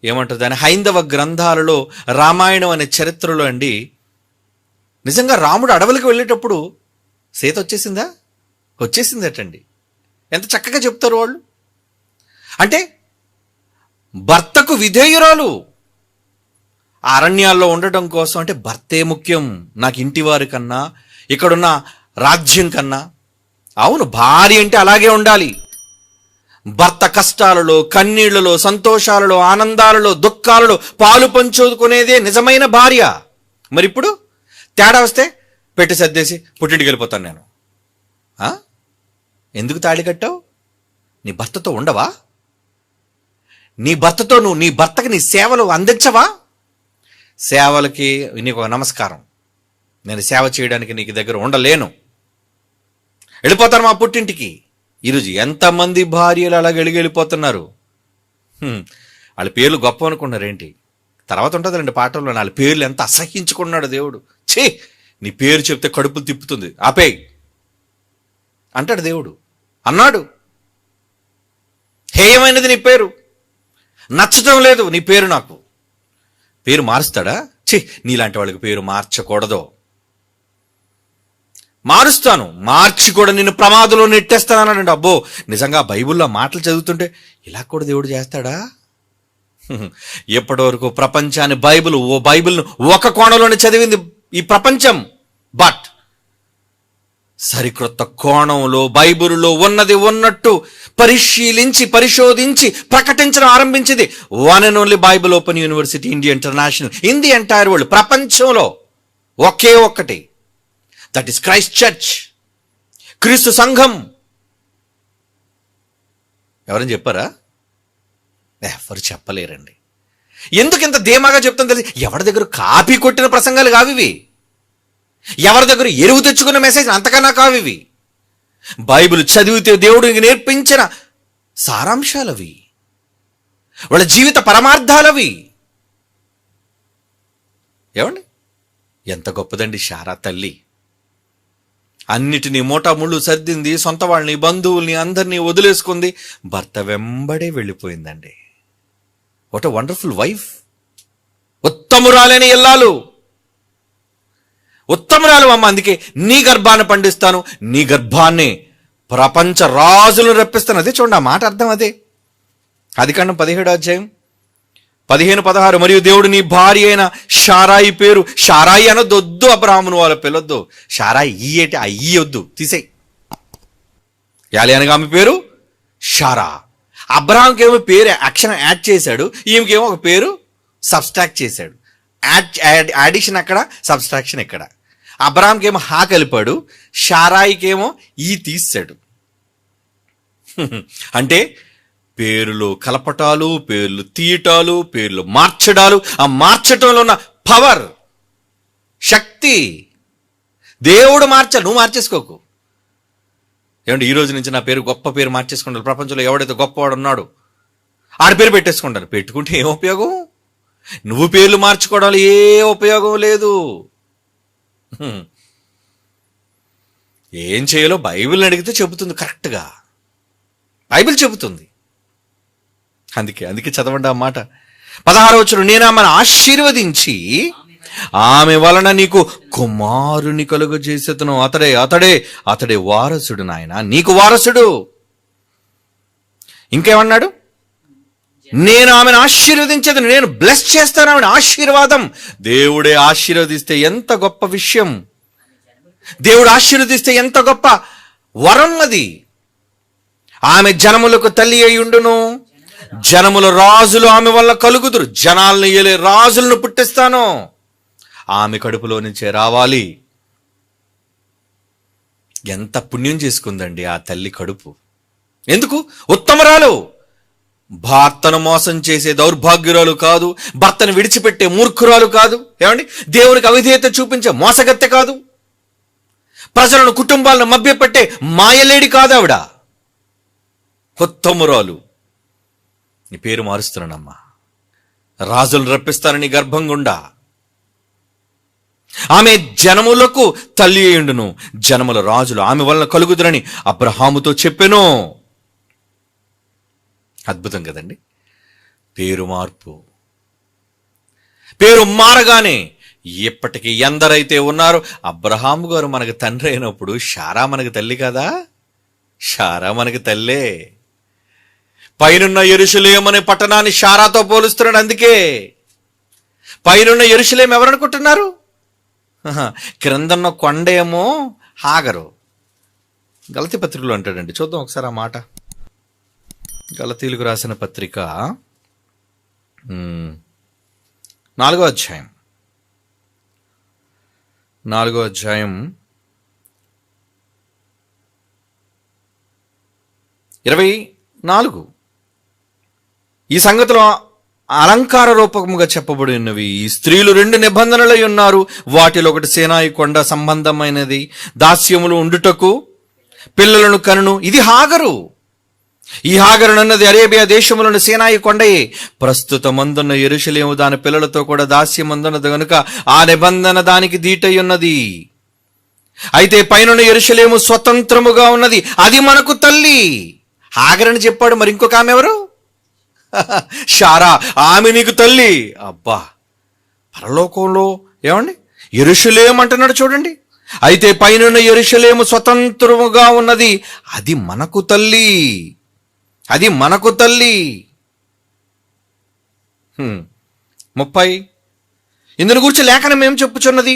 Speaker 1: ఏమంటారు దాని, హైందవ గ్రంథాలలో, రామాయణం అనే చరిత్రలో అండి, నిజంగా రాముడు అడవులకు వెళ్ళేటప్పుడు సీత వచ్చేసిందా? వచ్చేసిందటండి. ఎంత చక్కగా చెప్తారు వాళ్ళు. అంటే భర్తకు విధేయురాలు. అరణ్యాల్లో ఉండటం కోసం అంటే భర్తే ముఖ్యం నాకు, ఇంటి వారి కన్నా, ఇక్కడున్న రాజ్యం కన్నా. అవును, భార్య అంటే అలాగే ఉండాలి. భర్త కష్టాలలో, కన్నీళ్లలో, సంతోషాలలో, ఆనందాలలో, దుఃఖాలలో పాలు పంచుకునేదే నిజమైన భార్య. మరి ఇప్పుడు తేడా వస్తే పెట్టి సర్దేసి పుట్టింటికి వెళ్ళిపోతాను నేను. ఎందుకు తాళి కట్టావు? నీ భర్తతో ఉండవా? నీ భర్తతో నువ్వు నీ భర్తకి నీ సేవలు అందించవా? సేవలకి నీకు ఒక నమస్కారం, నేను సేవ చేయడానికి నీకు దగ్గర ఉండలేను, వెళ్ళిపోతాను మా పుట్టింటికి. ఈరోజు ఎంతమంది భార్యలు అలాగ వెళ్ళిపోతున్నారు. వాళ్ళ పేర్లు గొప్ప అనుకున్నారేంటి? తర్వాత ఉంటుంది రెండు పాటల్లో వాళ్ళ పేర్లు ఎంత అసహ్యించుకున్నాడు దేవుడు. ఛీ, నీ పేరు చెప్తే కడుపులు తిప్పుతుంది, ఆపేయ్ అంటాడు దేవుడు. అన్నాడు, హేయమైనది నీ పేరు, నచ్చటం లేదు నీ పేరు, నాకు పేరు మారుస్తాడా? ఛీ, నీలాంటి వాళ్ళకి పేరు మార్చకూడదు. మారుస్తాను, మార్చి కూడా నిన్ను ప్రమాదంలో నెట్టేస్తాను అన్నాడు. అబ్బో, నిజంగా బైబిల్లో మాటలు చదువుతుంటే ఇలా కూడా దేవుడు చేస్తాడా? ఎప్పటి వరకు ప్రపంచాన్ని బైబిల్ను ఒక కోణంలోనే చదివింది ఈ ప్రపంచం. బట్ సరికొత్త కోణంలో బైబిల్లో ఉన్నది ఉన్నట్టు పరిశీలించి పరిశోధించి ప్రకటించడం ఆరంభించింది one and only Bible open university India international in the entire world. ప్రపంచంలో ఒకే ఒక్కటి, దట్ ఈస్ క్రైస్ట్ చర్చ్, క్రీస్తు సంఘం. ఎవరని చెప్పారా? ఎవరు చెప్పలేరండి. ఎందుకు ఇంత ధీమాగా చెప్తాను తెలిసి? ఎవరి దగ్గర కాపీ కొట్టిన ప్రసంగాలు కావివి, ఎవరి దగ్గర ఎరువు తెచ్చుకున్న మెసేజ్ అంతకన్నా కావివి. బైబిల్ చదివితే దేవుడికి నేర్పించిన సారాంశాలవి, వాళ్ళ జీవిత పరమార్థాలవి. ఏమండి, ఎంత గొప్పదండి శారా తల్లి. అన్నిటినీ మోటాముళ్ళు సర్దింది, సొంత వాళ్ళని, బంధువుల్ని అందరినీ వదిలేసుకుంది, భర్త వెంబడే వెళ్ళిపోయిందండి. What a wonderful wife. ఉత్తమురాలని ఇల్లాలు, ఉత్తమురాలు అమ్మ. అందుకే నీ గర్భాన్ని పండిస్తాను, నీ గర్భాన్ని ప్రపంచ రాజులను రప్పిస్తాను. అదే చూడండి, ఆ మాట అర్థం అదే. ఆదికాండం 17:15-16. మరియు దేవుడు నీ భార్య అయిన షారాయి పేరు, షారాయి అనొద్దు, అబ్రాహామును వాళ్ళ పిల్లొద్దు, షారాయి ఈ ఏంటి, ఆ ఈ వద్దు, తీసేయి. యాలి అనగా ఆమె పేరు షారా. అబ్రాహాంకేమో పేరు అక్షరం యాడ్ చేశాడు, ఈమెకేమో ఒక పేరు సబ్స్ట్రాక్ట్ చేశాడు. యాడిషన్ అక్కడ, సబ్స్ట్రాక్షన్ ఇక్కడ. అబ్రాహాంకేమో హా కలిపాడు, షారాయికేమో ఈ తీసాడు. అంటే పేర్లు కలపటాలు, పేర్లు తీయటాలు, పేర్లు మార్చడాలు, ఆ మార్చటంలో ఉన్న పవర్, శక్తి దేవుడు మార్చాలి, నువ్వు మార్చేసుకోకు. ఏమంటే ఈ రోజు నుంచి నా పేరు గొప్ప పేరు మార్చేసుకుంటారు. ప్రపంచంలో ఎవడైతే గొప్పవాడు ఉన్నాడు ఆడి పేరు పెట్టేసుకుంటారు. పెట్టుకుంటే ఏం ఉపయోగం? నువ్వు పేర్లు మార్చుకోవడం ఏ ఉపయోగం లేదు. ఏం చేయాలో బైబిల్ని అడిగితే చెబుతుంది, కరెక్ట్గా బైబిల్ చెబుతుంది. అందుకే చదవండి ఆ మాట. 16వ వచనం, నేను ఆమెను ఆశీర్వదించి ఆమె వలన నీకు కుమారుని కలుగజేసేతను, అతడే వారసుడు నాయన, నీకు వారసుడు. ఇంకేమన్నాడు? నేను ఆమెను ఆశీర్వదించేది, నేను బ్లెస్ చేస్తాను ఆమెను. ఆశీర్వాదం. దేవుడే ఆశీర్వదిస్తే ఎంత గొప్ప విషయం, దేవుడు ఆశీర్వదిస్తే ఎంత గొప్ప వరం అది. ఆమె జనములకు తల్లి అయి ఉండును, జనముల రాజులు ఆమె వల్ల కలుగుదురు, జనాలను ఏలే రాజులను పుట్టిస్తాను. ఆమె కడుపులో నుంచే రావాలి. ఎంత పుణ్యం చేసుకుందండి ఆ తల్లి కడుపు. ఎందుకు? ఉత్తమరాలు, భర్తను మోసం చేసే దౌర్భాగ్యురాలు కాదు, భర్తను విడిచిపెట్టే మూర్ఖురాలు కాదు, ఏమండి దేవునికి అవిధేయత చూపించే మోసగత్తె కాదు, ప్రజలను కుటుంబాలను మభ్యపెట్టే మాయలేడి కాదు ఆవిడ. ఉత్తమురాలు. నీ పేరు మారుస్తున్నానమ్మా, రాజులు రప్పిస్తాను నీ గర్భం గుండా. ఆమె జనములకు తల్లి అయ్యుండును, జనముల రాజులు ఆమె వలన కలుగుదురని అబ్రహాముతో చెప్పెను. అద్భుతం కదండి. పేరు మార్పు. పేరు మారగానే ఇప్పటికీ ఎందరైతే ఉన్నారో, అబ్రహాము గారు మనకు తండ్రి అయినప్పుడు షారా మనకు తల్లి కదా, షారా మనకు తల్లే. పైనున్న యెరూషలేము అనే పట్టణాన్ని షారాతో పోలుస్తున్నాడు. అందుకే పైనున్న యెరూషలేము ఎవరనుకుంటున్నారు? క్రిందన్న కొండ ఏమో హాగరు. గలతీ పత్రికలో అంటాడండి, చూద్దాం ఒకసారి ఆ మాట. గలతీయులకు రాసిన పత్రిక 4వ అధ్యాయం 24. ఈ సంగతిలో అలంకార రూపముగా చెప్పబడి ఉన్నవి. ఈ స్త్రీలు 2 నిబంధనలై ఉన్నారు. వాటిలో ఒకటి సేనాయి కొండ సంబంధమైనది, దాస్యములు ఉండుటకు పిల్లలను కనును. ఇది హాగరు. ఈ హాగరునన్నది అరేబియా దేశములను సేనాయి కొండయే. ప్రస్తుతమందున్న యెరూషలేము దాని పిల్లలతో కూడా దాస్యమందున్నది గనుక ఆ నిబంధన దానికి దీటై ఉన్నది. అయితే పైనున్న యెరూషలేము స్వతంత్రముగా ఉన్నది, అది మనకు తల్లి. హాగరని చెప్పాడు. మరి ఇంకొక ఆమె ఎవరు? షారా, ఆమె నీకు తల్లి. అబ్బా, పరలోకంలో ఏమండి యెరూషలేము అంటున్నాడు చూడండి. అయితే పైనున్న యెరూషలేము స్వతంత్రముగా ఉన్నది, అది మనకు తల్లి, అది మనకు తల్లి. 30. ఇందుని గురించి లేఖనం ఏం చెప్పుచున్నది?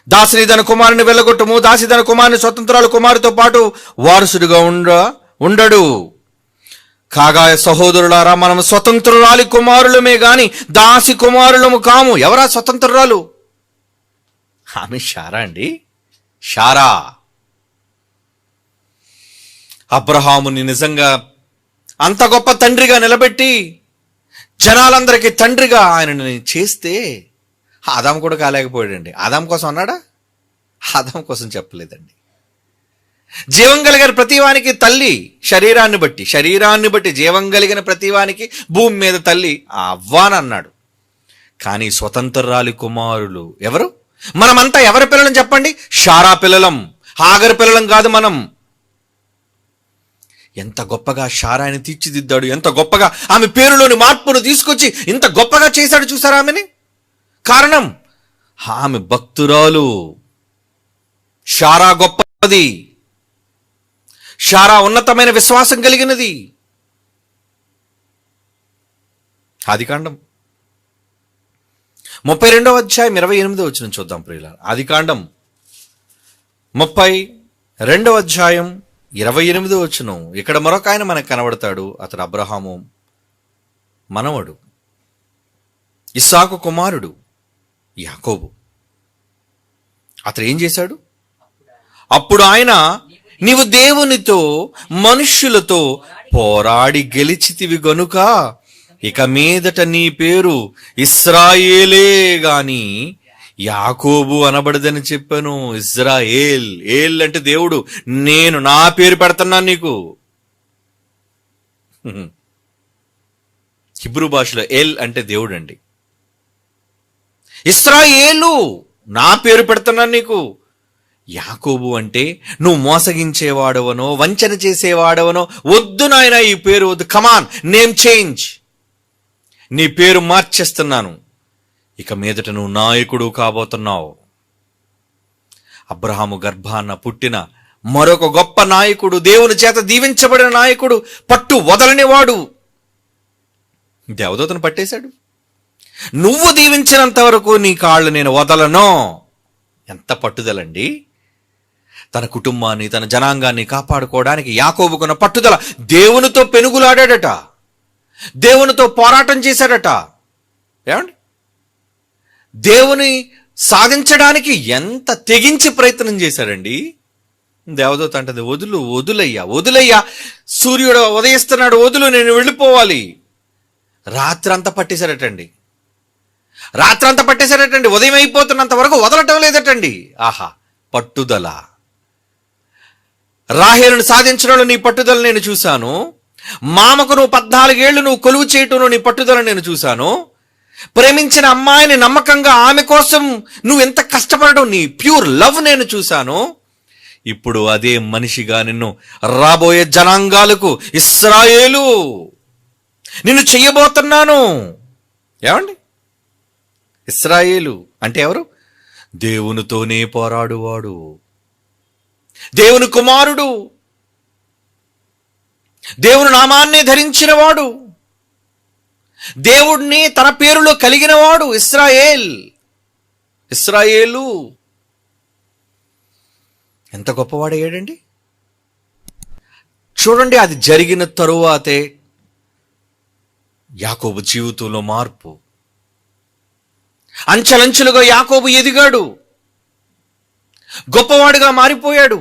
Speaker 1: దాసిని తన కుమారుని వెళ్ళగొట్టము, దాసి తన కుమారుని స్వతంత్రాలు కుమారుతో పాటు వారసుడిగా ఉండడు. కాగా సహోదరులారా, మనం స్వతంత్రురాలి కుమారులమే గాని దాసి కుమారులము కాము. ఎవరా స్వతంత్రురాలు? ఆమె షారా అండి. షారా అబ్రహాముని నిజంగా అంత గొప్ప తండ్రిగా నిలబెట్టి జనాలందరికీ తండ్రిగా ఆయనని చేస్తే ఆదాం కూడా కాలేకపోయాడండి. ఆదాం కోసం అన్నాడా? ఆదాం కోసం చెప్పలేదండి. జీవం కలిగిన ప్రతివానికి తల్లి, శరీరాన్ని బట్టి జీవం కలిగిన ప్రతివానికి భూమి మీద తల్లి అవ్వానన్నాడు. కానీ స్వతంత్రాలి కుమారులు ఎవరు? మనమంతా ఎవరి పిల్లలం చెప్పండి? షారా పిల్లలం, హాగర్ పిల్లలం కాదు మనం. ఎంత గొప్పగా షారాని తీర్చిదిద్దాడు, ఎంత గొప్పగా ఆమె పేరులోని మార్పును తీసుకొచ్చి ఇంత గొప్పగా చేశాడు. చూసారా ఆమెని? కారణం ఆమె భక్తురాలు. షారా గొప్పది, షారా ఉన్నతమైన విశ్వాసం కలిగినది. ఆదికాండం 32వ అధ్యాయం 28వ వచనం చూద్దాం ప్రియులారా. ఆదికాండం 32వ అధ్యాయం 28వ వచనం. ఇక్కడ మరొక ఆయన మనకు కనబడతాడు. అతడు అబ్రహాము మనవడు, ఇస్సాకు కుమారుడు యాకోబు. అతడు ఏం చేశాడు? అప్పుడు ఆయన, నీవు దేవునితో మనుష్యులతో పోరాడి గెలిచితివి గనుక ఇక మీదట నీ పేరు ఇశ్రాయేలే గాని యాకోబు అనబడదని చెప్పాను. ఇజ్రాయేల్, ఏల్ అంటే దేవుడు. నేను నా పేరు పెడుతున్నాను నీకు. హిబ్రూ భాషలో ఏల్ అంటే దేవుడు అండి. ఇశ్రాయేలు, నా పేరు పెడుతున్నాను నీకు. యాకోబు అంటే నువ్వు మోసగించేవాడవనో వంచన చేసేవాడవనో వద్దు నాయన, ఈ పేరు వద్దు. కమాన్, నేమ్ చేంజ్, నీ పేరు మార్చేస్తున్నాను. ఇక మీదట నువ్వు నాయకుడు కాబోతున్నావు. అబ్రహాము గర్భాన పుట్టిన మరొక గొప్ప నాయకుడు, దేవుని చేత దీవించబడిన నాయకుడు, పట్టు వదలనివాడు. దేవదూతను పట్టేశాడు. నువ్వు దీవించినంత వరకు నీ కాళ్ళు నేను వదలను. ఎంత పట్టుదలండి! తన కుటుంబాన్ని, తన జనాంగాన్ని కాపాడుకోవడానికి యాకోబుకున్న పట్టుదల. దేవునితో పెనుగులాడాడట, దేవునితో పోరాటం చేశాడట. ఏమండి, దేవుని సాధించడానికి ఎంత తెగించి ప్రయత్నం చేశాడండి. దేవదూత అంటది, వదులయ్యా, సూర్యుడు ఉదయిస్తున్నాడు, వదులు, నేను వెళ్ళిపోవాలి. రాత్రంతా పట్టేశాడటండి. ఉదయం అయిపోతున్నంత వరకు వదలటం లేదటండి. ఆహా, పట్టుదల. రాహేలును సాధించడంలో నీ పట్టుదల నేను చూశాను. మామకు నువ్వు 14 ఏళ్లు నువ్వు కొలువు చేయటంలో నీ పట్టుదల నేను చూశాను. ప్రేమించిన అమ్మాయిని నమ్మకంగా ఆమె కోసం నువ్వు ఎంత కష్టపడడం, నీ ప్యూర్ లవ్ నేను చూశాను. ఇప్పుడు అదే మనిషిగా నిన్ను రాబోయే జనాంగాలకు ఇశ్రాయేలు నిన్ను చెయ్యబోతున్నాను. ఏమండి, ఇశ్రాయేలు అంటే ఎవరు? దేవునితోనే పోరాడువాడు, దేవుని కుమారుడు, దేవుని నామాన్నే ధరించినవాడు, దేవుడిని తన పేరులో కలిగినవాడు. ఇశ్రాయేలు ఎంత గొప్పవాడయ్యాడండి. చూడండి, అది జరిగిన తరువాతే యాకోబు జీవితంలో మార్పు. అంచెలంచెలుగా యాకోబు ఎదిగాడు, గొప్పవాడుగా మారిపోయాడు.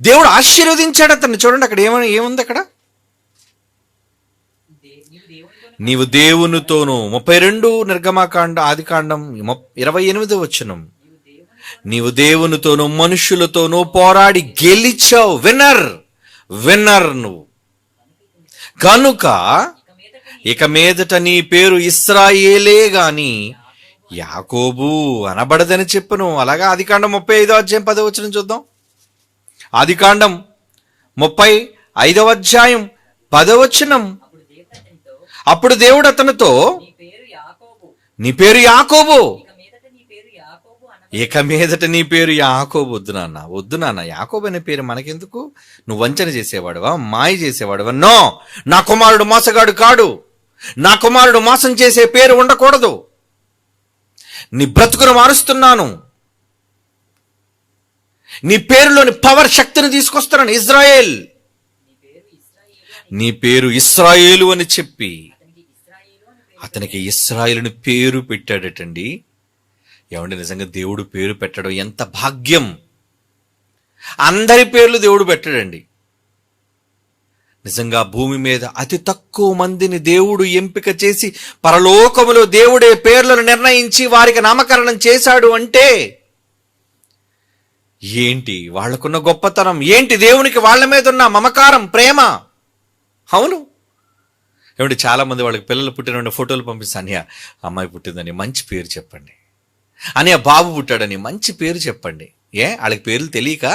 Speaker 1: దేవుడు ఆశీర్వదించాడు అతన్ని. చూడండి అక్కడ ఏముంది అక్కడ, నీవు దేవునితోనూ 32 నిర్గమాకాండ ఆదికాండం 28వ వచనం, నీవు దేవునితోనూ మనుషులతోనూ పోరాడి గెలిచావు. విన్నర్ నువ్వు కనుక ఇక మీదట నీ పేరు ఇశ్రాయేలే గాని యాకోబు అనబడదని చెప్పును. అలాగా ఆదికాండం 35వ అధ్యాయం 10వ వచనం చూద్దాం. ఆదికాండం 35వ అధ్యాయం 10వ వచనం, అప్పుడు దేవుడు అతనితో, నీ పేరు యాకోబు, ఇక మీదట నీ పేరు యాకోబు. వద్దు నాన్న, యాకోబు అనే పేరు మనకెందుకు? నువ్వు వంచన చేసేవాడువా, మాయ చేసేవాడువా? నో, నా కుమారుడు మోసగాడు కాడు. నా కుమారుడు మోసం చేసే పేరు ఉండకూడదు. నీ బ్రతుకును మారుస్తున్నాను, నీ పేరులోని పవర్, శక్తిని తీసుకొస్తున్నాను. ఇజ్రాయేల్, నీ పేరు ఇశ్రాయేలు అని చెప్పి అతనికి ఇశ్రాయేలుని పేరు పెట్టాడటండి. ఏమంటే నిజంగా దేవుడు పేరు పెట్టడం ఎంత భాగ్యం! అందరి పేర్లు దేవుడు పెట్టాడండి. నిజంగా భూమి మీద అతి తక్కువ మందిని దేవుడు ఎంపిక చేసి పరలోకములో దేవుడే పేర్లను నిర్ణయించి వారికి నామకరణం చేశాడు అంటే ఏంటి వాళ్లకున్న గొప్పతనం, ఏంటి దేవునికి వాళ్ళ మీద ఉన్న మమకారం, ప్రేమ. అవును, ఏమంటే చాలా మంది వాళ్ళకి పిల్లలు పుట్టిన ఫోటోలు పంపిస్తాను. అన్నయ్య అమ్మాయి పుట్టిందని మంచి పేరు చెప్పండి, అన్నయ్య బాబు పుట్టాడని మంచి పేరు చెప్పండి. వాళ్ళకి పేర్లు తెలియక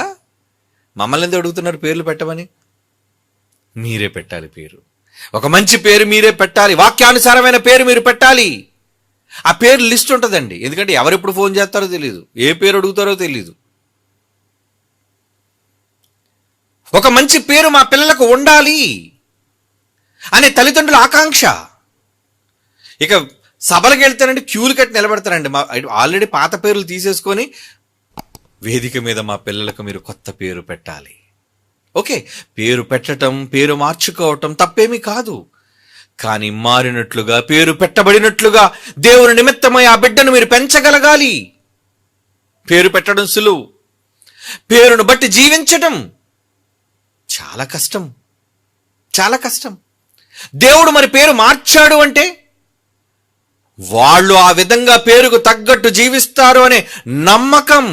Speaker 1: మమ్మల్ని ఎందుకు అడుగుతున్నారు పేర్లు పెట్టమని? మీరే పెట్టాలి పేరు. ఒక మంచి పేరు మీరే పెట్టాలి, వాక్యానుసారమైన పేరు మీరు పెట్టాలి. ఆ పేరు లిస్ట్ ఉంటుందండి, ఎందుకంటే ఎవరెప్పుడు ఫోన్ చేస్తారో తెలియదు, ఏ పేరు అడుగుతారో తెలియదు. ఒక మంచి పేరు మా పిల్లలకు ఉండాలి అనే తల్లిదండ్రుల ఆకాంక్ష. ఇక సభలకు వెళ్తానండి, క్యూలు కట్టి నిలబెడతారండి. ఆల్రెడీ పాత పేర్లు తీసేసుకొని వేదిక మీద మా పిల్లలకు మీరు కొత్త పేరు పెట్టాలి. ఓకే, పేరు పెట్టడం, పేరు మార్చుకోవటం తప్పేమీ కాదు. కానీ మారినట్లుగా, పేరు పెట్టబడినట్లుగా దేవుని నిమిత్తమై ఆ బిడ్డను మీరు పెంచగలగాలి. పేరు పెట్టడం సులువు, పేరును బట్టి జీవించటం చాలా కష్టం, చాలా కష్టం. దేవుడు మరి పేరు మార్చాడు అంటే వాళ్ళు ఆ విధంగా పేరుకు తగ్గట్టు జీవిస్తారు అనే నమ్మకం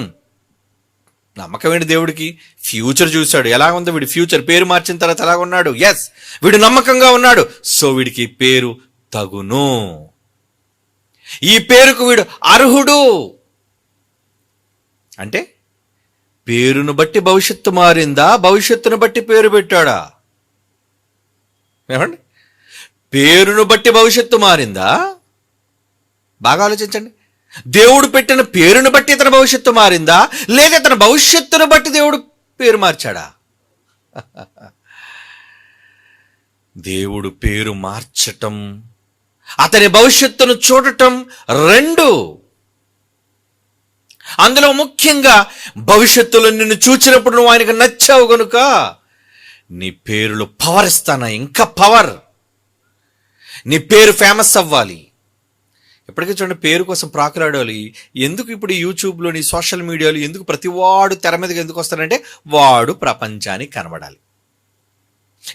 Speaker 1: ఏంటి దేవుడికి? ఫ్యూచర్ చూశాడు, ఎలా ఉంది వీడి ఫ్యూచర్, పేరు మార్చిన తర్వాత ఎలా ఉన్నాడు. ఎస్, వీడు నమ్మకంగా ఉన్నాడు, సో వీడికి పేరు తగును, ఈ పేరుకు వీడు అర్హుడు. అంటే పేరును బట్టి భవిష్యత్తు మారిందా, భవిష్యత్తును బట్టి పేరు పెట్టాడా? ఏమండి, పేరును బట్టి భవిష్యత్తు మారిందా? బాగా ఆలోచించండి. దేవుడు పెట్టిన పేరును బట్టి ఇతని భవిష్యత్తు మారిందా, లేదా ఇతని భవిష్యత్తును బట్టి దేవుడు పేరు మార్చాడా? దేవుడు పేరు మార్చటం, అతని భవిష్యత్తును చూడటం రెండు. అందులో ముఖ్యంగా భవిష్యత్తులో నిన్ను చూచినప్పుడు నువ్వు ఆయనకు నచ్చావు గనుక నీ పేరులో పవర్ ఇస్తానా, ఇంకా పవర్. నీ పేరు ఫేమస్ అవ్వాలి. ఎప్పటికీ చూడండి, పేరు కోసం ప్రాకులాడాలి. ఎందుకు ఇప్పుడు యూట్యూబ్లోని సోషల్ మీడియాలో ఎందుకు ప్రతివాడు తెర మీదకి ఎందుకు వస్తాడంటే వాడు ప్రపంచానికి కనబడాలి,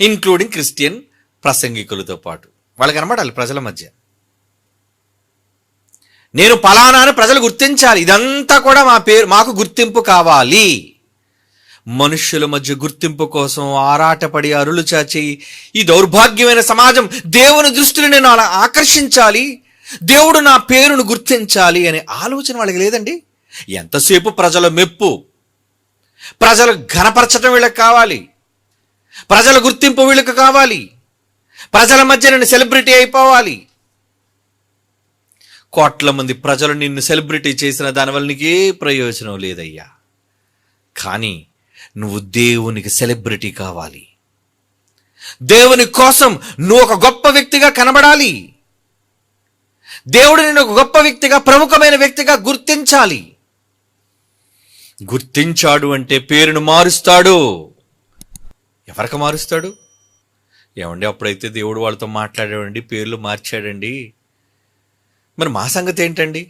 Speaker 1: ఇంక్లూడింగ్ క్రిస్టియన్ ప్రసంగికులతో పాటు వాళ్ళు కనబడాలి ప్రజల మధ్య. నేను పలానా అని ప్రజలు గుర్తించాలి. ఇదంతా కూడా మాకు గుర్తింపు కావాలి. మనుష్యుల మధ్య గుర్తింపు కోసం ఆరాటపడి అరులు చాచి ఈ దౌర్భాగ్యమైన సమాజం దేవుని దృష్టిని నేను అలా ఆకర్షించాలి, దేవుడు నా పేరును గుర్తించాలి అనే ఆలోచన వాళ్ళకి లేదండి. ఎంతసేపు ప్రజల మెప్పు, ప్రజలు ఘనపరచడం వీళ్ళకి కావాలి, ప్రజల గుర్తింపు వీళ్ళకి కావాలి, ప్రజల మధ్య నేను సెలబ్రిటీ అయిపోవాలి. కోట్ల మంది ప్రజలు నిన్ను సెలబ్రిటీ చేసిన దానివల్ల నీకే ప్రయోజనం లేదయ్యా. కానీ నువ్వు దేవునికి సెలబ్రిటీ కావాలి. దేవుని కోసం నువ్వు ఒక గొప్ప వ్యక్తిగా కనబడాలి. దేవుడు నిన్ను ఒక గొప్ప వ్యక్తిగా, ప్రముఖమైన వ్యక్తిగా గుర్తించాలి. గుర్తించాడు అంటే పేరును మారుస్తాడు. ఎవరికి మారుస్తాడు? ఏమండి, అప్పుడైతే దేవుడు వాళ్ళతో మాట్లాడాడండి, పేర్లు మార్చాడండి. మరి మా సంగతి ఏంటండి?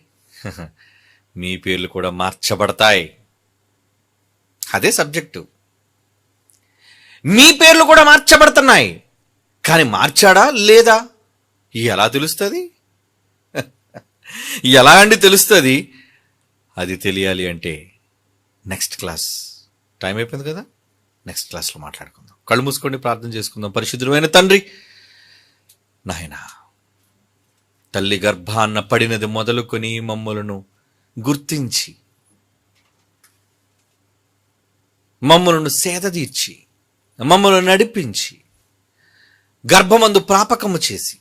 Speaker 1: మీ పేర్లు కూడా మార్చబడతాయి. అదే సబ్జెక్టు. మీ పేర్లు కూడా మార్చబడుతున్నాయి. కానీ మార్చాడా లేదా ఎలా తెలుస్తుంది? ఎలా అండి తెలుస్తుంది? అది తెలియాలి అంటే నెక్స్ట్ క్లాస్, టైం అయిపోయింది కదా, నెక్స్ట్ క్లాస్లో మాట్లాడుకుందాం. కళ్ళు మూసుకొని ప్రార్థన చేసుకుందాం. పరిశుద్ధమైన తండ్రి, నాయనా, తల్లి గర్భాన్న పడినది మొదలుకొని మమ్మలను గుర్తించి, మమ్మలను సేదదీర్చి, మమ్మల్ని నడిపించి, గర్భమందు ప్రాపకము చేసి,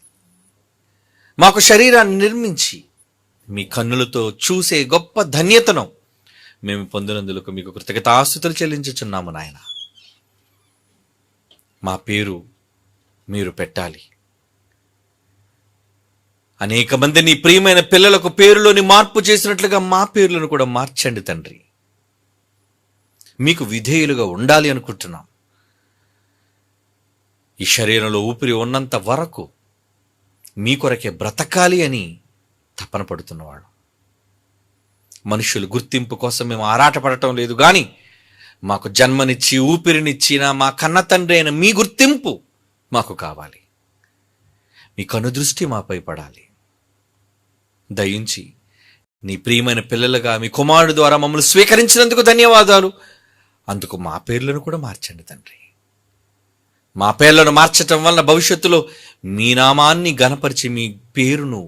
Speaker 1: మాకు శరీరాన్ని నిర్మించి, మీ కన్నులతో చూసే గొప్ప ధన్యతను మేము పొందినందులకు మీకు కృతజ్ఞతాస్తుతులు చెల్లించుచున్నాము నాయన. మా పేరు మీరు పెట్టాలి. అనేక మంది నీ ప్రియమైన పిల్లలకు పేరులోని మార్పు చేసినట్లుగా మా పేర్లను కూడా మార్చండి తండ్రి. మీకు విధేయులుగా ఉండాలి అనుకుంటున్నాం. ఈ శరీరంలో ఊపిరి ఉన్నంత వరకు మీ కొరకే బ్రతకాలి అని తపన పడుతున్నవాడు. మనుషులు గుర్తింపు కోసం మేము ఆరాటపడటం లేదు, కానీ మాకు జన్మనిచ్చి ఊపిరినిచ్చిన మా కన్న తండ్రి అయిన మీ గుర్తింపు మాకు కావాలి. మీ కనుదృష్టి మాపై పడాలి. దయించి నీ ప్రియమైన పిల్లలుగా మీ కుమారుడు ద్వారా మమ్మల్ని స్వీకరించినందుకు ధన్యవాదాలు. అందుకు మా పేర్లను కూడా మార్చండి తండ్రి. మా పేర్లను మార్చటం వలన భవిష్యత్తులో మీ నామాన్ని ఘనపరిచి మీ పేరును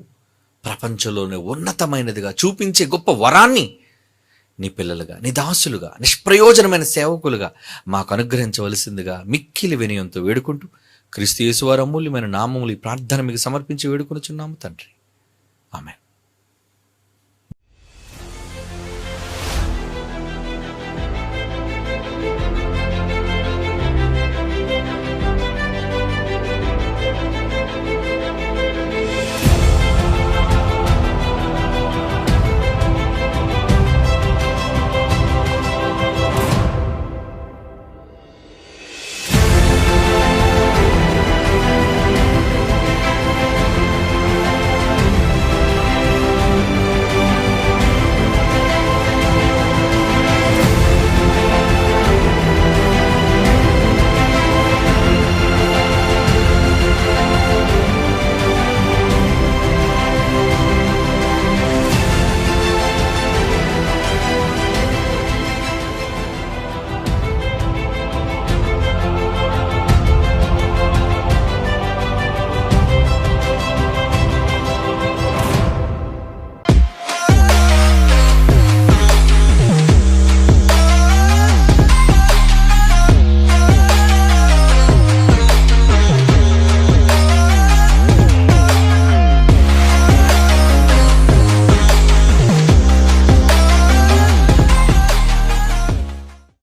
Speaker 1: ప్రపంచంలోనే ఉన్నతమైనదిగా చూపించే గొప్ప వరాన్ని నీ పిల్లలుగా, నీ దాసులుగా, నిష్ప్రయోజనమైన సేవకులుగా మాకు అనుగ్రహించవలసిందిగా మిక్కిలి వినయంతో వేడుకుంటూ క్రీస్తు యేసు వారి అమూల్యమైన నామములు ఈ ప్రార్థన మీకు సమర్పించి వేడుకొనుచున్నాము తండ్రి. ఆమేన్.